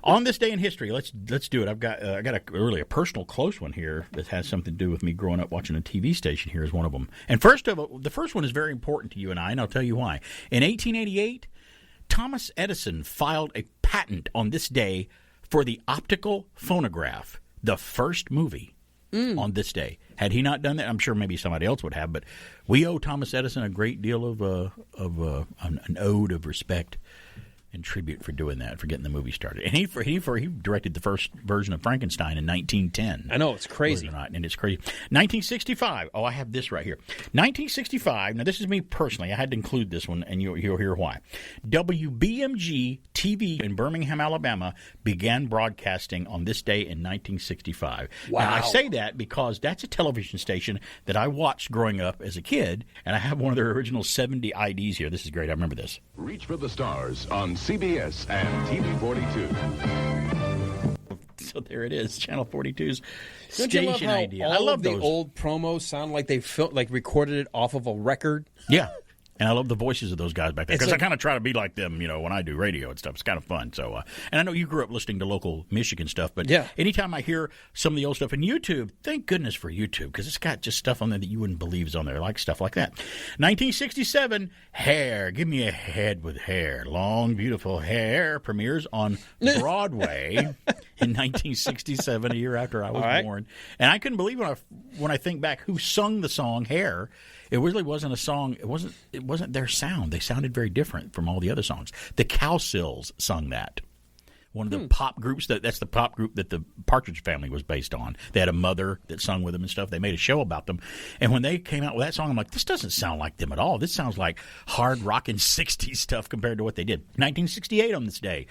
On this day in history, let's do it. I've got a personal close one here that has something to do with me growing up watching a TV station. Here is one of them. And the first one is very important to you and I, and I'll tell you why. In 1888, Thomas Edison filed a patent on this day for the optical phonograph, the first movie. On this day. Had he not done that, I'm sure maybe somebody else would have, but we owe Thomas Edison a great deal of an ode of respect in tribute for doing that, for getting the movie started. And he directed the first version of Frankenstein in 1910. I know, it's crazy. And it's crazy. 1965. Oh, I have this right here. 1965. Now, this is me personally. I had to include this one, and you'll hear why. WBMG TV in Birmingham, Alabama, began broadcasting on this day in 1965. Wow. Now, I say that because that's a television station that I watched growing up as a kid, and I have one of their original 70 IDs here. This is great. I remember this. Reach for the Stars on CBS and TV 42. So there it is, Channel 42's Don't you love station how idea. all I love of the those. old promos sound like they recorded it off of a record? Yeah. And I love the voices of those guys back there It's because I like- kind of try to be like them, when I do radio and stuff. It's kind of fun. So, and I know you grew up listening to local Michigan stuff, but yeah. Anytime I hear some of the old stuff, and YouTube, thank goodness for YouTube because it's got just stuff on there that you wouldn't believe is on there, like stuff like that. 1967, Hair, Give Me a Head with Hair, Long, Beautiful Hair premieres on Broadway in 1967, a year after I was born. And I couldn't believe when I think back who sung the song Hair. It really wasn't a song. It wasn't their sound. They sounded very different from all the other songs. The Cowsills sung that. One of the pop groups that's the pop group that the Partridge Family was based on. They had a mother that sung with them and stuff. They made a show about them. And when they came out with that song, I'm like, this doesn't sound like them at all. This sounds like hard rockin' 60s stuff compared to what they did. 1968 on this day,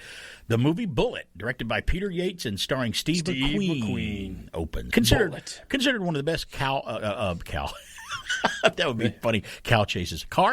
the movie Bullet, directed by Peter Yates and starring Steve McQueen, opened. Considered one of the best that would be funny. Car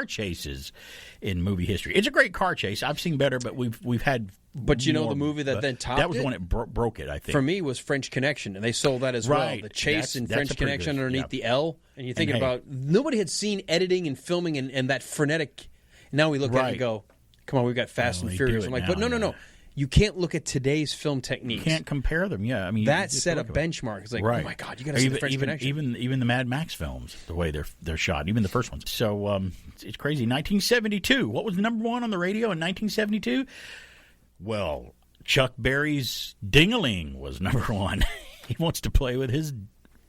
chases in movie history. It's a great car chase. I've seen better, but we've had. But the movie that then topped that was it? the one that broke it. I think For me, was French Connection, and they sold that as well. The chase in French Connection underneath the L, and you're thinking about nobody had seen editing and filming and that frenetic. Now we look at it and go, "Come on, we've got Fast and Furious." I'm like, but no. You can't look at today's film techniques. You can't compare them. Yeah, I mean that set a benchmark. It's like, oh my God, you got to see the French Connection. Even the Mad Max films, the way they're shot, even the first ones. So it's crazy. 1972. What was number one on the radio in 1972? Well, Chuck Berry's "Ding-a-ling" was number one. He wants to play with his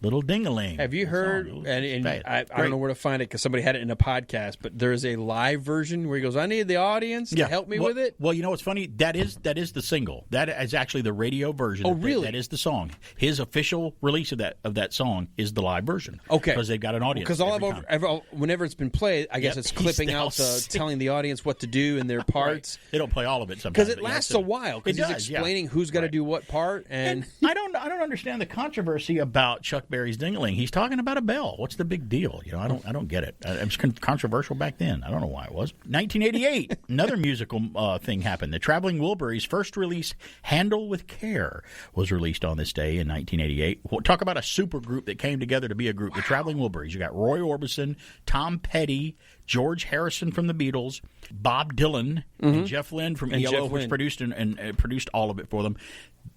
little ding-a-ling. Have you heard, and I don't know where to find it because somebody had it in a podcast, but there's a live version where he goes, I need the audience to help me with it. Well, you know what's funny? That is the single. That is actually the radio version. Oh, really? That is the song. His official release of that song is the live version. Okay. Because they've got an audience. Because whenever it's been played, I guess it's clipping out telling the audience what to do in their parts. They don't play all of it sometimes. Because it lasts a while. Because he's explaining who's got to do what part. And I don't understand the controversy about Chuck Berry's "Ding-a-ling." He's talking about a bell. What's the big deal? I don't get it. It was controversial back then. I don't know why it was. 1988, another musical thing happened. The Traveling Wilburys' first release, "Handle with Care," was released on this day in 1988. We'll talk about a super group that came together to be a group. Wow. The Traveling Wilburys. You got Roy Orbison, Tom Petty, George Harrison from the Beatles, Bob Dylan, and Jeff Lynne from ELO, which produced and produced all of it for them.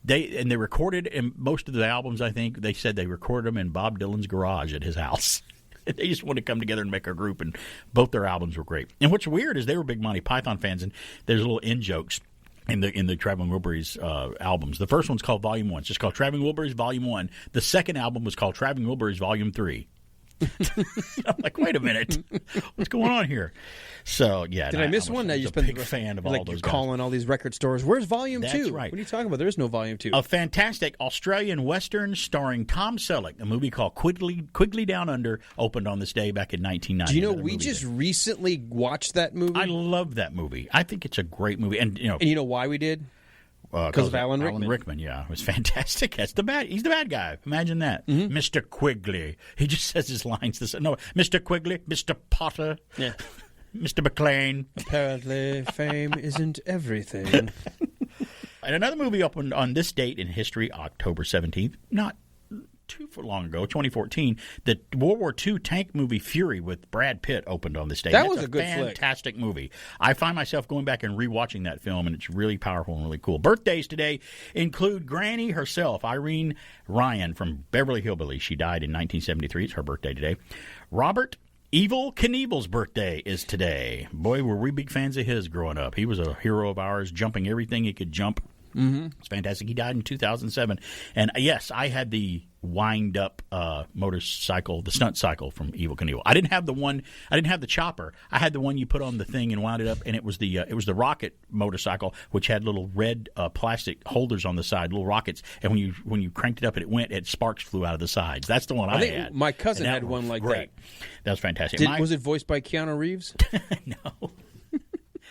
They recorded in most of the albums. I think they said they recorded them in Bob Dylan's garage at his house. They just wanted to come together and make a group, and both their albums were great. And what's weird is they were big Monty Python fans, and there's little in jokes in the Traveling Wilburys albums. The first one's called Volume 1. It's just called Traveling Wilburys Volume 1. The second album was called Traveling Wilburys Volume 3. I'm like, wait a minute, what's going on here? So yeah, did I miss one? Now you've been a big fan of all those guys. Calling all these record stores. Where's Volume 2? That's right. What are you talking about? There is no Volume 2. A fantastic Australian Western starring Tom Selleck, a movie called Quigley Down Under, opened on this day back in 1990. Do you know we just recently watched that movie? I love that movie. I think it's a great movie, and you know why we did? Because of Alan Rickman. Yeah, it was fantastic. He's the bad guy. Imagine that, Mr. Quigley. He just says his lines. Mr. Quigley, Mr. Potter, Mr. McLean. Apparently, fame isn't everything. And another movie opened on this date in history, October 17th. Not too long ago, 2014, the World War II tank movie Fury with Brad Pitt opened on this day. That was a good fantastic movie. I find myself going back and rewatching that film, and it's really powerful and really cool. Birthdays today include Granny herself, Irene Ryan from Beverly Hillbillies. She died in 1973. It's her birthday today. Robert Evel Knievel's birthday is today. Boy, were we big fans of his growing up. He was a hero of ours, jumping everything he could jump. Mm-hmm. It's fantastic. He died in 2007. And yes, I had the wind-up motorcycle, the stunt cycle from Evel Knievel. I didn't have the chopper. I had the one you put on the thing and wound it up, and it was the rocket motorcycle, which had little red plastic holders on the side, little rockets. And when you cranked it up and it went, sparks flew out of the sides. That's the one I think had. My cousin had one like that. That was fantastic. Was it voiced by Keanu Reeves? No.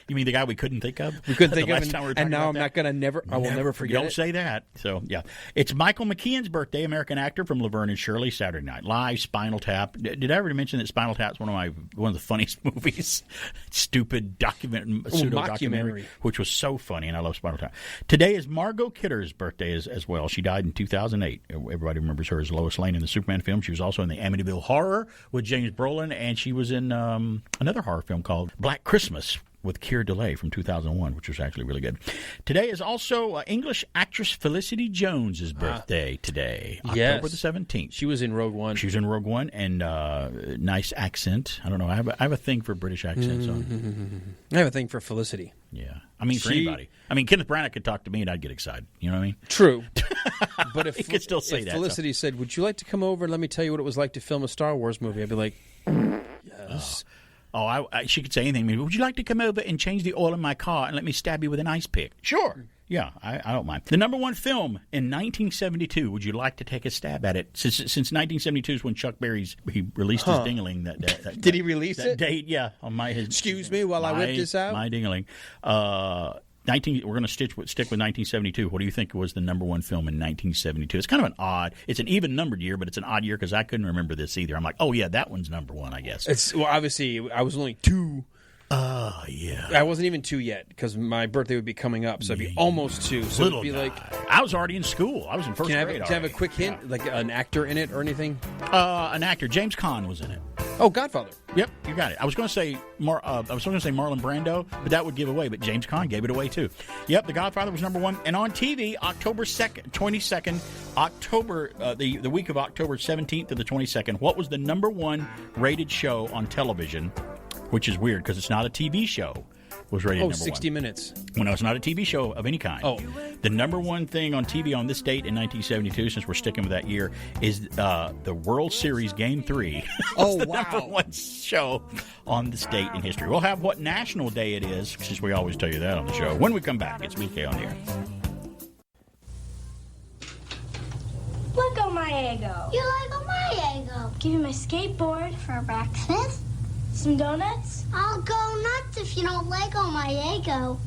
You mean the guy we couldn't think of? We couldn't think of him. And now I will never forget Don't it. say that. So, yeah. It's Michael McKean's birthday, American actor from Laverne and Shirley, Saturday Night Live, Spinal Tap. Did I ever mention that Spinal Tap is one of the funniest movies? Stupid pseudo-documentary, which was so funny, and I love Spinal Tap. Today is Margot Kidder's birthday as well. She died in 2008. Everybody remembers her as Lois Lane in the Superman film. She was also in the Amityville Horror with James Brolin, and she was in another horror film called Black Christmas with Keira DeLay from 2001, which was actually really good. Today is also English actress Felicity Jones's birthday today, October the 17th. She was in Rogue One. She was in Rogue One, and nice accent. I don't know. I have a thing for British accents. I have a thing for Felicity. Yeah. I mean, for anybody. I mean, Kenneth Branagh could talk to me, and I'd get excited. You know what I mean? True. But if he could still say if that. Felicity said, "Would you like to come over and let me tell you what it was like to film a Star Wars movie?" I'd be like, yes. She could say anything. Would you like to come over and change the oil in my car and let me stab you with an ice pick? Sure. Yeah, I don't mind. The number one film in 1972. Would you like to take a stab at it? Since 1972 is when Chuck Berry's released his ding-a-ling. Did he release that it? Date, yeah. Excuse me while I whip this out? My ding-a-ling. We're going to stick with 1972. What do you think was the number one film in 1972? It's kind of it's an even numbered year, but it's an odd year because I couldn't remember this either. I'm like, oh yeah, that one's number one, I guess. Obviously I was only 2. Yeah. I wasn't even 2 yet because my birthday would be coming up, so I'd be almost 2. So Little it'd be like I was already in school. I was in first grade. Can I have a quick hint, like an actor in it or anything? An actor. James Caan was in it. Oh, Godfather. Yep, you got it. I was going to say Marlon Brando, but that would give away. But James Caan gave it away too. Yep, The Godfather was number one, and on TV, October 22nd, the week of October 17th to the 22nd. What was the number one rated show on television? Which is weird because it's not a TV show. Was rated number 60 one. Minutes. Well, no, it's not a TV show of any kind. Oh. The number one thing on TV on this date in 1972, since we're sticking with that year, is the World Series Game 3. Oh, the wow. number one show on this date in history. We'll have what national day it is, since we always tell you that on the show. When we come back, it's BK on here. Lego my Ego. You Lego my Ego. Give you my skateboard. For breakfast? Some donuts? I'll go nuts if you don't Lego my Ego.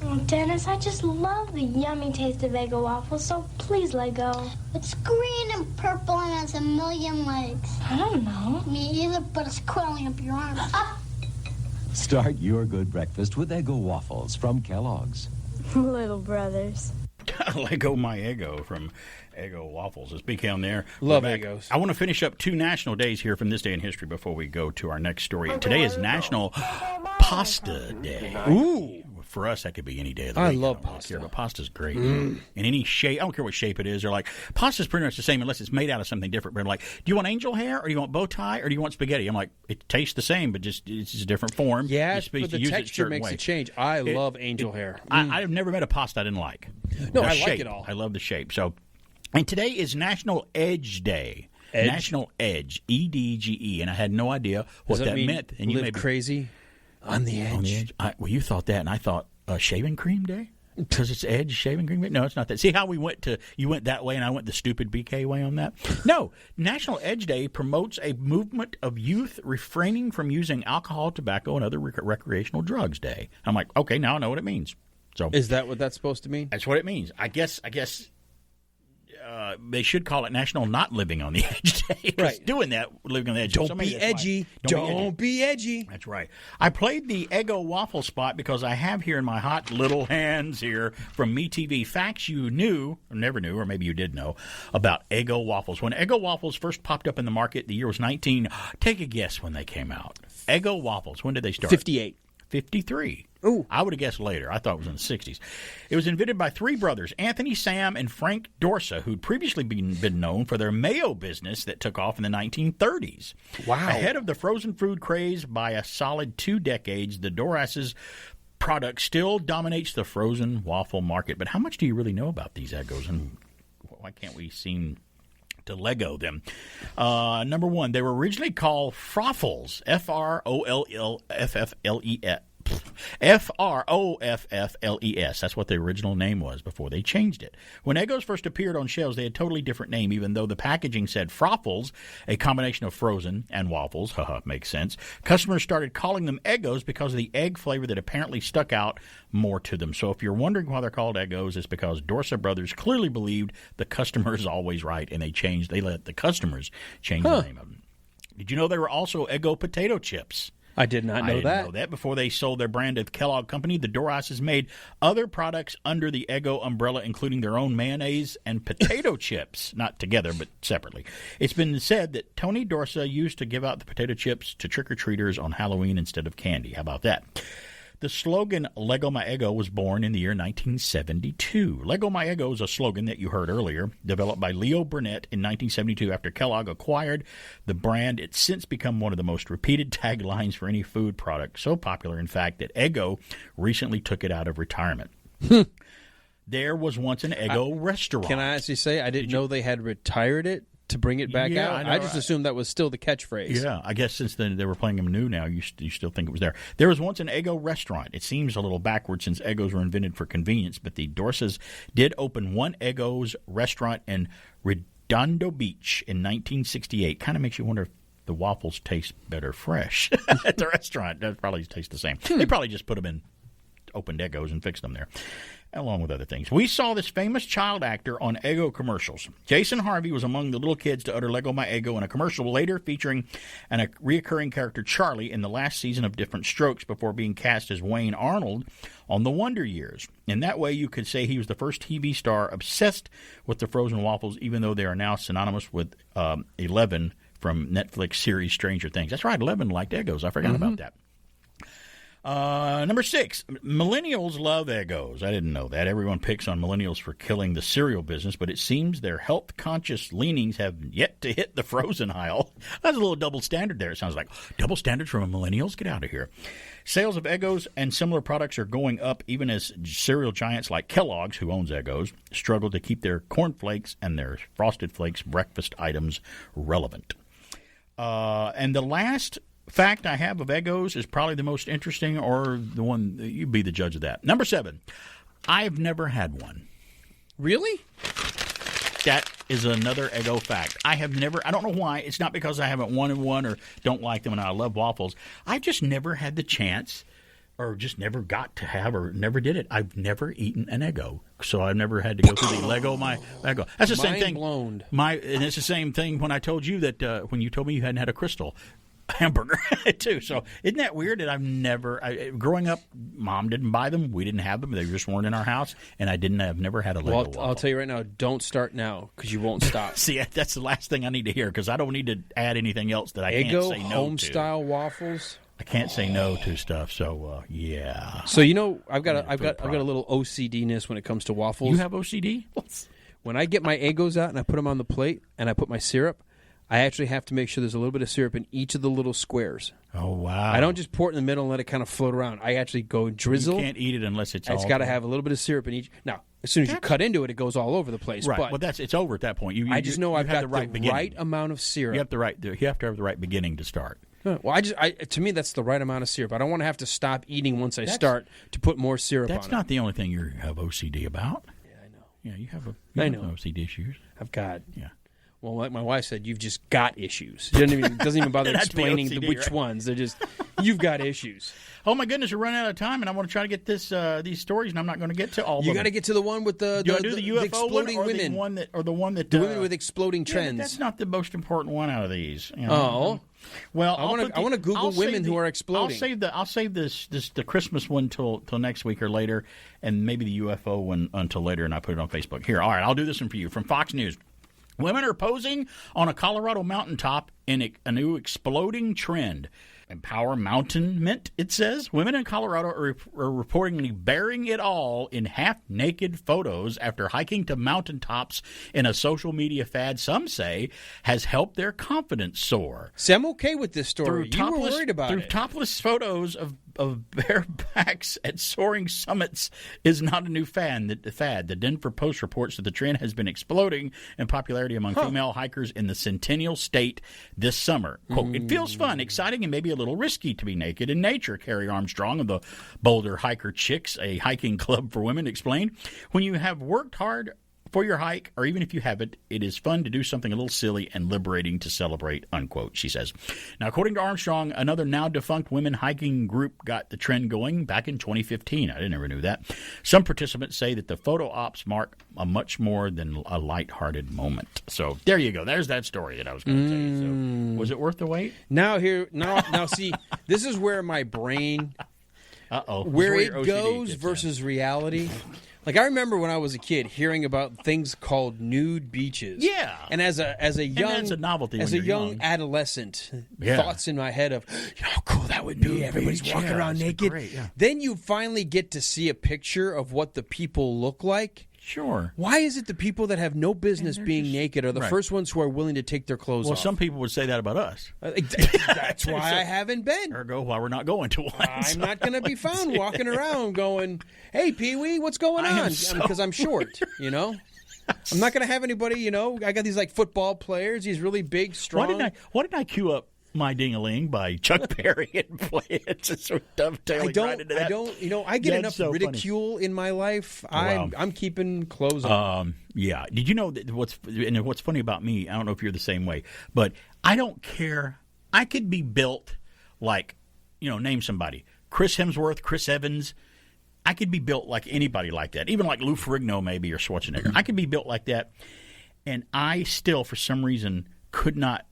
Oh, Dennis, I just love the yummy taste of Eggo waffles, so please Lego. It's green and purple and has a million legs. I don't know. Me either, but it's crawling up your arms. Up! Start your good breakfast with Eggo waffles from Kellogg's. Little brothers. Lego my Eggo from Eggo Waffles. It's BK on there. Love Eggos. I want to finish up 2 national days here from this day in history before we go to our next story. Today is National Pasta Day. Ooh. For us, that could be any day of the week. I love pasta. But pasta's great. In any shape. I don't care what shape it is. They're like, pasta's pretty much the same unless it's made out of something different. But like, do you want angel hair or do you want bow tie or do you want spaghetti? I'm like, it tastes the same, but it's just a different form. Yeah, but the texture makes a change. I love angel hair. I've never met a pasta I didn't like. No, The I shape. like it all. I love the shape. So, and today is National Edge Day. Edge? National Edge, EDGE, and I had no idea what Does that mean meant. And live crazy on the edge. On the edge. Well, you thought that, and I thought shaving cream day because it's Edge shaving cream day. No, it's not that. See how we went to you went that way, and I went the stupid BK way on that. No, National Edge Day promotes a movement of youth refraining from using alcohol, tobacco, and other recreational drugs. Day. I'm like, okay, now I know what it means. So is that what that's supposed to mean? That's what it means. I guess they should call it National Not Living on the Edge Day. Right. Doing that, living on the edge. Don't be edgy. Don't be edgy. That's right. I played the Eggo waffle spot because I have here in my hot little hands here from MeTV facts you knew, or never knew, or maybe you did know, about Eggo waffles. When Eggo waffles first popped up in the market, the year was take a guess when they came out. Eggo waffles, when did they start? 58. 53. Ooh. I would have guessed later. I thought it was in the 60s. It was invented by 3 brothers, Anthony, Sam, and Frank Dorsa, who'd previously been known for their mayo business that took off in the 1930s. Wow. Ahead of the frozen food craze by a solid 2 decades, the Dorses product still dominates the frozen waffle market. But how much do you really know about these Eggos, and why can't we seem to Lego them? Number one, they were originally called Froffles, F-R-O-F-F-L-E-S. That's what the original name was before they changed it. When Eggos first appeared on shelves, they had a totally different name, even though the packaging said Froffles, a combination of frozen and waffles. Haha, makes sense. Customers started calling them Eggos because of the egg flavor that apparently stuck out more to them. So if you're wondering why they're called Eggos, it's because Dorsa Brothers clearly believed the customer is always right, and they let the customers change the name of them. Did you know they were also Eggo potato chips? I did not know that. Know that. Before they sold their brand of Kellogg Company, the Doras's made other products under the Eggo umbrella, including their own mayonnaise and potato chips. Not together, but separately. It's been said that Tony Dorsa used to give out the potato chips to trick-or-treaters on Halloween instead of candy. How about that? The slogan Lego My Eggo was born in the year 1972. Lego My Eggo is a slogan that you heard earlier, developed by Leo Burnett in 1972 after Kellogg acquired the brand. It's since become one of the most repeated taglines for any food product, so popular, in fact, that Eggo recently took it out of retirement. There was once an Eggo restaurant. Can I actually say I didn't know they had retired it to bring it back out? I just assumed that was still the catchphrase. Yeah, I guess since then they were playing them new now, you still think it was there. There was once an Eggo restaurant. It seems a little backwards since Eggos were invented for convenience, but the Dorsas did open one Eggo's restaurant in Redondo Beach in 1968. Kind of makes you wonder if the waffles taste better fresh at the restaurant. That probably tastes the same. They probably just put them in opened Eggos and fixed them there, along with other things. We saw this famous child actor on Eggo commercials. Jason Harvey was among the little kids to utter Lego My Eggo in a commercial, later featuring a reoccurring character Charlie in the last season of Different Strokes before being cast as Wayne Arnold on The Wonder Years. In that way, you could say he was the first TV star obsessed with the frozen waffles, even though they are now synonymous with Eleven from Netflix series Stranger Things. That's right, Eleven liked Eggos. I forgot about that. Number 6, millennials love Eggos. I didn't know that. Everyone picks on millennials for killing the cereal business, but it seems their health-conscious leanings have yet to hit the frozen aisle. That's a little double standard there. It sounds like double standards from millennials? Get out of here. Sales of Eggos and similar products are going up even as cereal giants like Kellogg's, who owns Eggos, struggle to keep their Corn Flakes and their Frosted Flakes breakfast items relevant. And the last fact I have of Eggos is probably the most interesting, or the one, you be the judge of that. Number 7, I've never had one. Really? That is another Eggo fact. I have never, I don't know why. It's not because I haven't wanted one or don't like them and I love waffles. I've just never had the chance, or just never got to have, or never did it. I've never eaten an Eggo. So I've never had to go through the Lego My Eggo. That's the same thing. Blown. And it's the same thing when I told you that, when you told me you hadn't had a Crystal hamburger too. So isn't that weird that I've never, growing up, Mom didn't buy them, we didn't have them, they just weren't in our house, and I've never had a Lego waffle. I'll tell you right now, don't start now because you won't stop. See, that's the last thing I need to hear, because I don't need to add anything else that I can't say no to. Home style waffles. I can't say no to stuff. So yeah. So I've got a little OCD-ness when it comes to waffles. You have OCD? When I get my Eggos out and I put them on the plate and I put my syrup, I actually have to make sure there's a little bit of syrup in each of the little squares. Oh, wow. I don't just pour it in the middle and let it kind of float around. I actually go drizzle. You can't eat it unless it's all. It's got to have a little bit of syrup in each. Now, as soon as you cut into it, it goes all over the place. Right. But well, it's over at that point. I just know I've got the right amount of syrup. You have to have the right beginning to start. Well, to me, that's the right amount of syrup. I don't want to have to stop eating once I start to put more syrup on it. That's not the only thing you have OCD about. Yeah, I know. Yeah, you have OCD issues. I've got. Yeah. Well, like my wife said, you've just got issues. It doesn't even bother explaining OCD, which ones. They're just, you've got issues. Oh, my goodness, we're running out of time, and I want to try to get these stories, and I'm not going to get to all of them. You got to get to the one with the UFO exploding one, women. The one that the women with exploding trends. That's not the most important one out of these. You know? Oh. Well, I want to Google women who are exploding. I'll save the Christmas one till next week or later, and maybe the UFO one until later, and I put it on Facebook. Here, all right, I'll do this one for you from Fox News. Women are posing on a Colorado mountaintop in a new exploding trend. Empowerment, it says. Women in Colorado are reportedly bearing it all in half-naked photos after hiking to mountaintops in a social media fad some say has helped their confidence soar. See, I'm okay with this story. You were worried about it. Through topless photos of bare backs at soaring summits is not a new fad. The Denver Post reports that the trend has been exploding in popularity among female hikers in the Centennial State this summer. Quote, "It feels fun, exciting, and maybe a little risky to be naked in nature," Carrie Armstrong of the Boulder Hiker Chicks, a hiking club for women, explained. "When you have worked hard for your hike, or even if you haven't, it is fun to do something a little silly and liberating to celebrate," unquote, she says. Now, according to Armstrong, another now-defunct women hiking group got the trend going back in 2015. I never knew that. Some participants say that the photo ops mark a much more than a lighthearted moment. So there you go. There's that story that I was going to tell you. So, was it worth the wait? Now, see, this is where my brain, where where it goes versus reality. Like, I remember when I was a kid hearing about things called nude beaches. Yeah. And as a young novelty as a young adolescent, thoughts in my head of, you know how cool that would be. Everybody's walking around naked. Great, yeah. Then you finally get to see a picture of what the people look like. Sure. Why is it the people that have no business being naked are the first ones who are willing to take their clothes off? Well, some people would say that about us. That's why I haven't been. Ergo, why we're not going to one. I'm not going to be found walking around going, "Hey, Pee-wee, what's going on?" Because I'm short, you know? I'm not going to have anybody, you know? I got these, like, football players, these really big, strong... Why didn't I cue up My Ding-a-Ling by Chuck Berry and play it? Just sort of dovetailing right into that. I get enough ridicule in my life. I'm keeping clothes on. Yeah. Did you know that what's funny about me, I don't know if you're the same way, but I don't care. I could be built like, name somebody. Chris Hemsworth, Chris Evans. I could be built like anybody like that, even like Lou Ferrigno maybe or Schwarzenegger. I could be built like that, and I still, for some reason, could not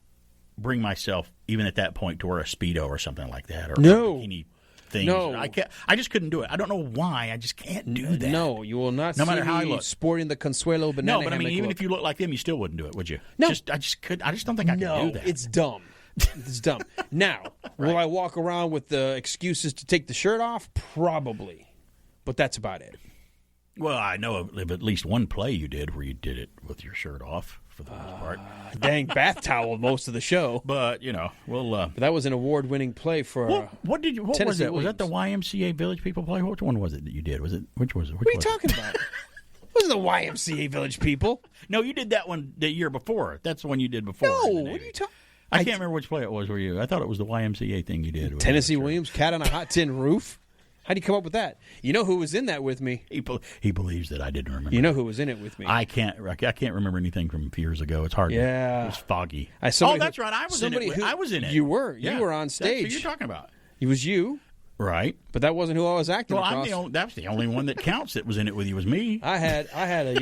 bring myself, even at that point, to wear a Speedo or something like that, or bikini things. No. I just couldn't do it. I don't know why. I just can't do that. No, you will not. No see matter how I me look, sporting the Consuelo banana. No, but I mean, even if you look like them, you still wouldn't do it, would you? No, I just don't think I could do that. It's dumb. It's dumb. Now, will I walk around with the excuses to take the shirt off? Probably, but that's about it. Well, I know of at least one play you did where you did it with your shirt off for the most part. Dang bath towel most of the show. But, we'll... But that was an award-winning play for What was that? Was that the YMCA Village People play? Which one was it that you did? Which was it? What are you talking about? It wasn't the YMCA Village People. No, you did that one the year before. That's the one you did before. No, what are you talking... I can't remember which play it was. Were you? I thought it was the YMCA thing you did. Tennessee Williams, Cat on a Hot Tin Roof. How do you come up with that? You know who was in that with me? He believes that I didn't remember. You know who was in it with me? I can't remember anything from years ago. It's hard. Yeah, it was foggy. That's right. I was in it. I was in it. You were. Yeah. You were on stage. That's who you're talking about. It was you. Right. But that wasn't who I was acting across. That's the only one that counts that was in it with you was me. I had a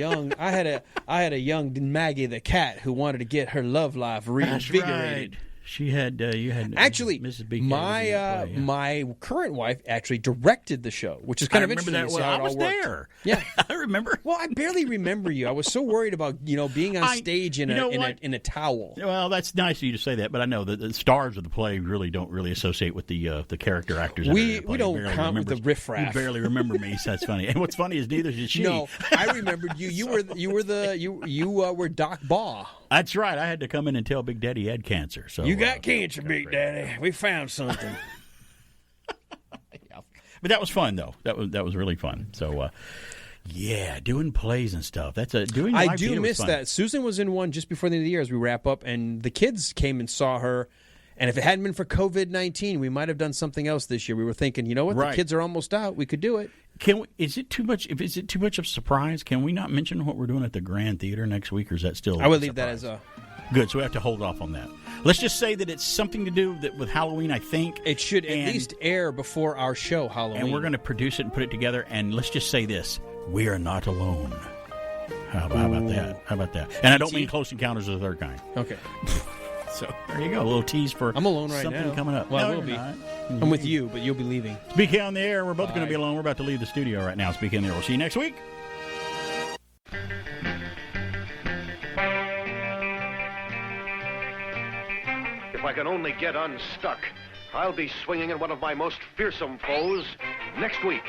young Maggie the cat who wanted to get her love life reinvigorated. Right. She had you had actually Mrs. B. My current wife actually directed the show, which is kind of interesting. That. Well, I was there. Yeah, I remember. Well, I barely remember you. I was so worried about being on stage in a towel. Well, that's nice of you to say that, but I know that the stars of the play don't really associate with the character actors. We don't count with the riffraff. You barely remember me. So that's funny. And what's funny is neither did she. No, I remembered you. You were Doc Baugh. That's right. I had to come in and tell Big Daddy he had cancer. So you got cancer, Big Daddy. We found something. Yeah. But that was fun, though. That was really fun. So, doing plays and stuff. I do miss that. Susan was in one just before the end of the year as we wrap up, and the kids came and saw her. And if it hadn't been for COVID-19, we might have done something else this year. We were thinking, you know what? Right. The kids are almost out. We could do it. Is it too much? Is it too much of a surprise? Can we not mention what we're doing at the Grand Theater next week, or is that still? I would leave that as a good. So we have to hold off on that. Let's just say that it's something to do with Halloween. I think it should at least air before our show Halloween, and we're going to produce it and put it together. And let's just say this: we are not alone. How about that? How about that? And I don't mean Close Encounters of the Third Kind. Okay. So there you go, a little tease for I'm alone right something now. coming up. Well, I will be. I'm with you, but you'll be leaving. Speaking on the air, we're both going to be alone. We're about to leave the studio right now. Speaking on the air, we'll see you next week. If I can only get unstuck, I'll be swinging at one of my most fearsome foes next week.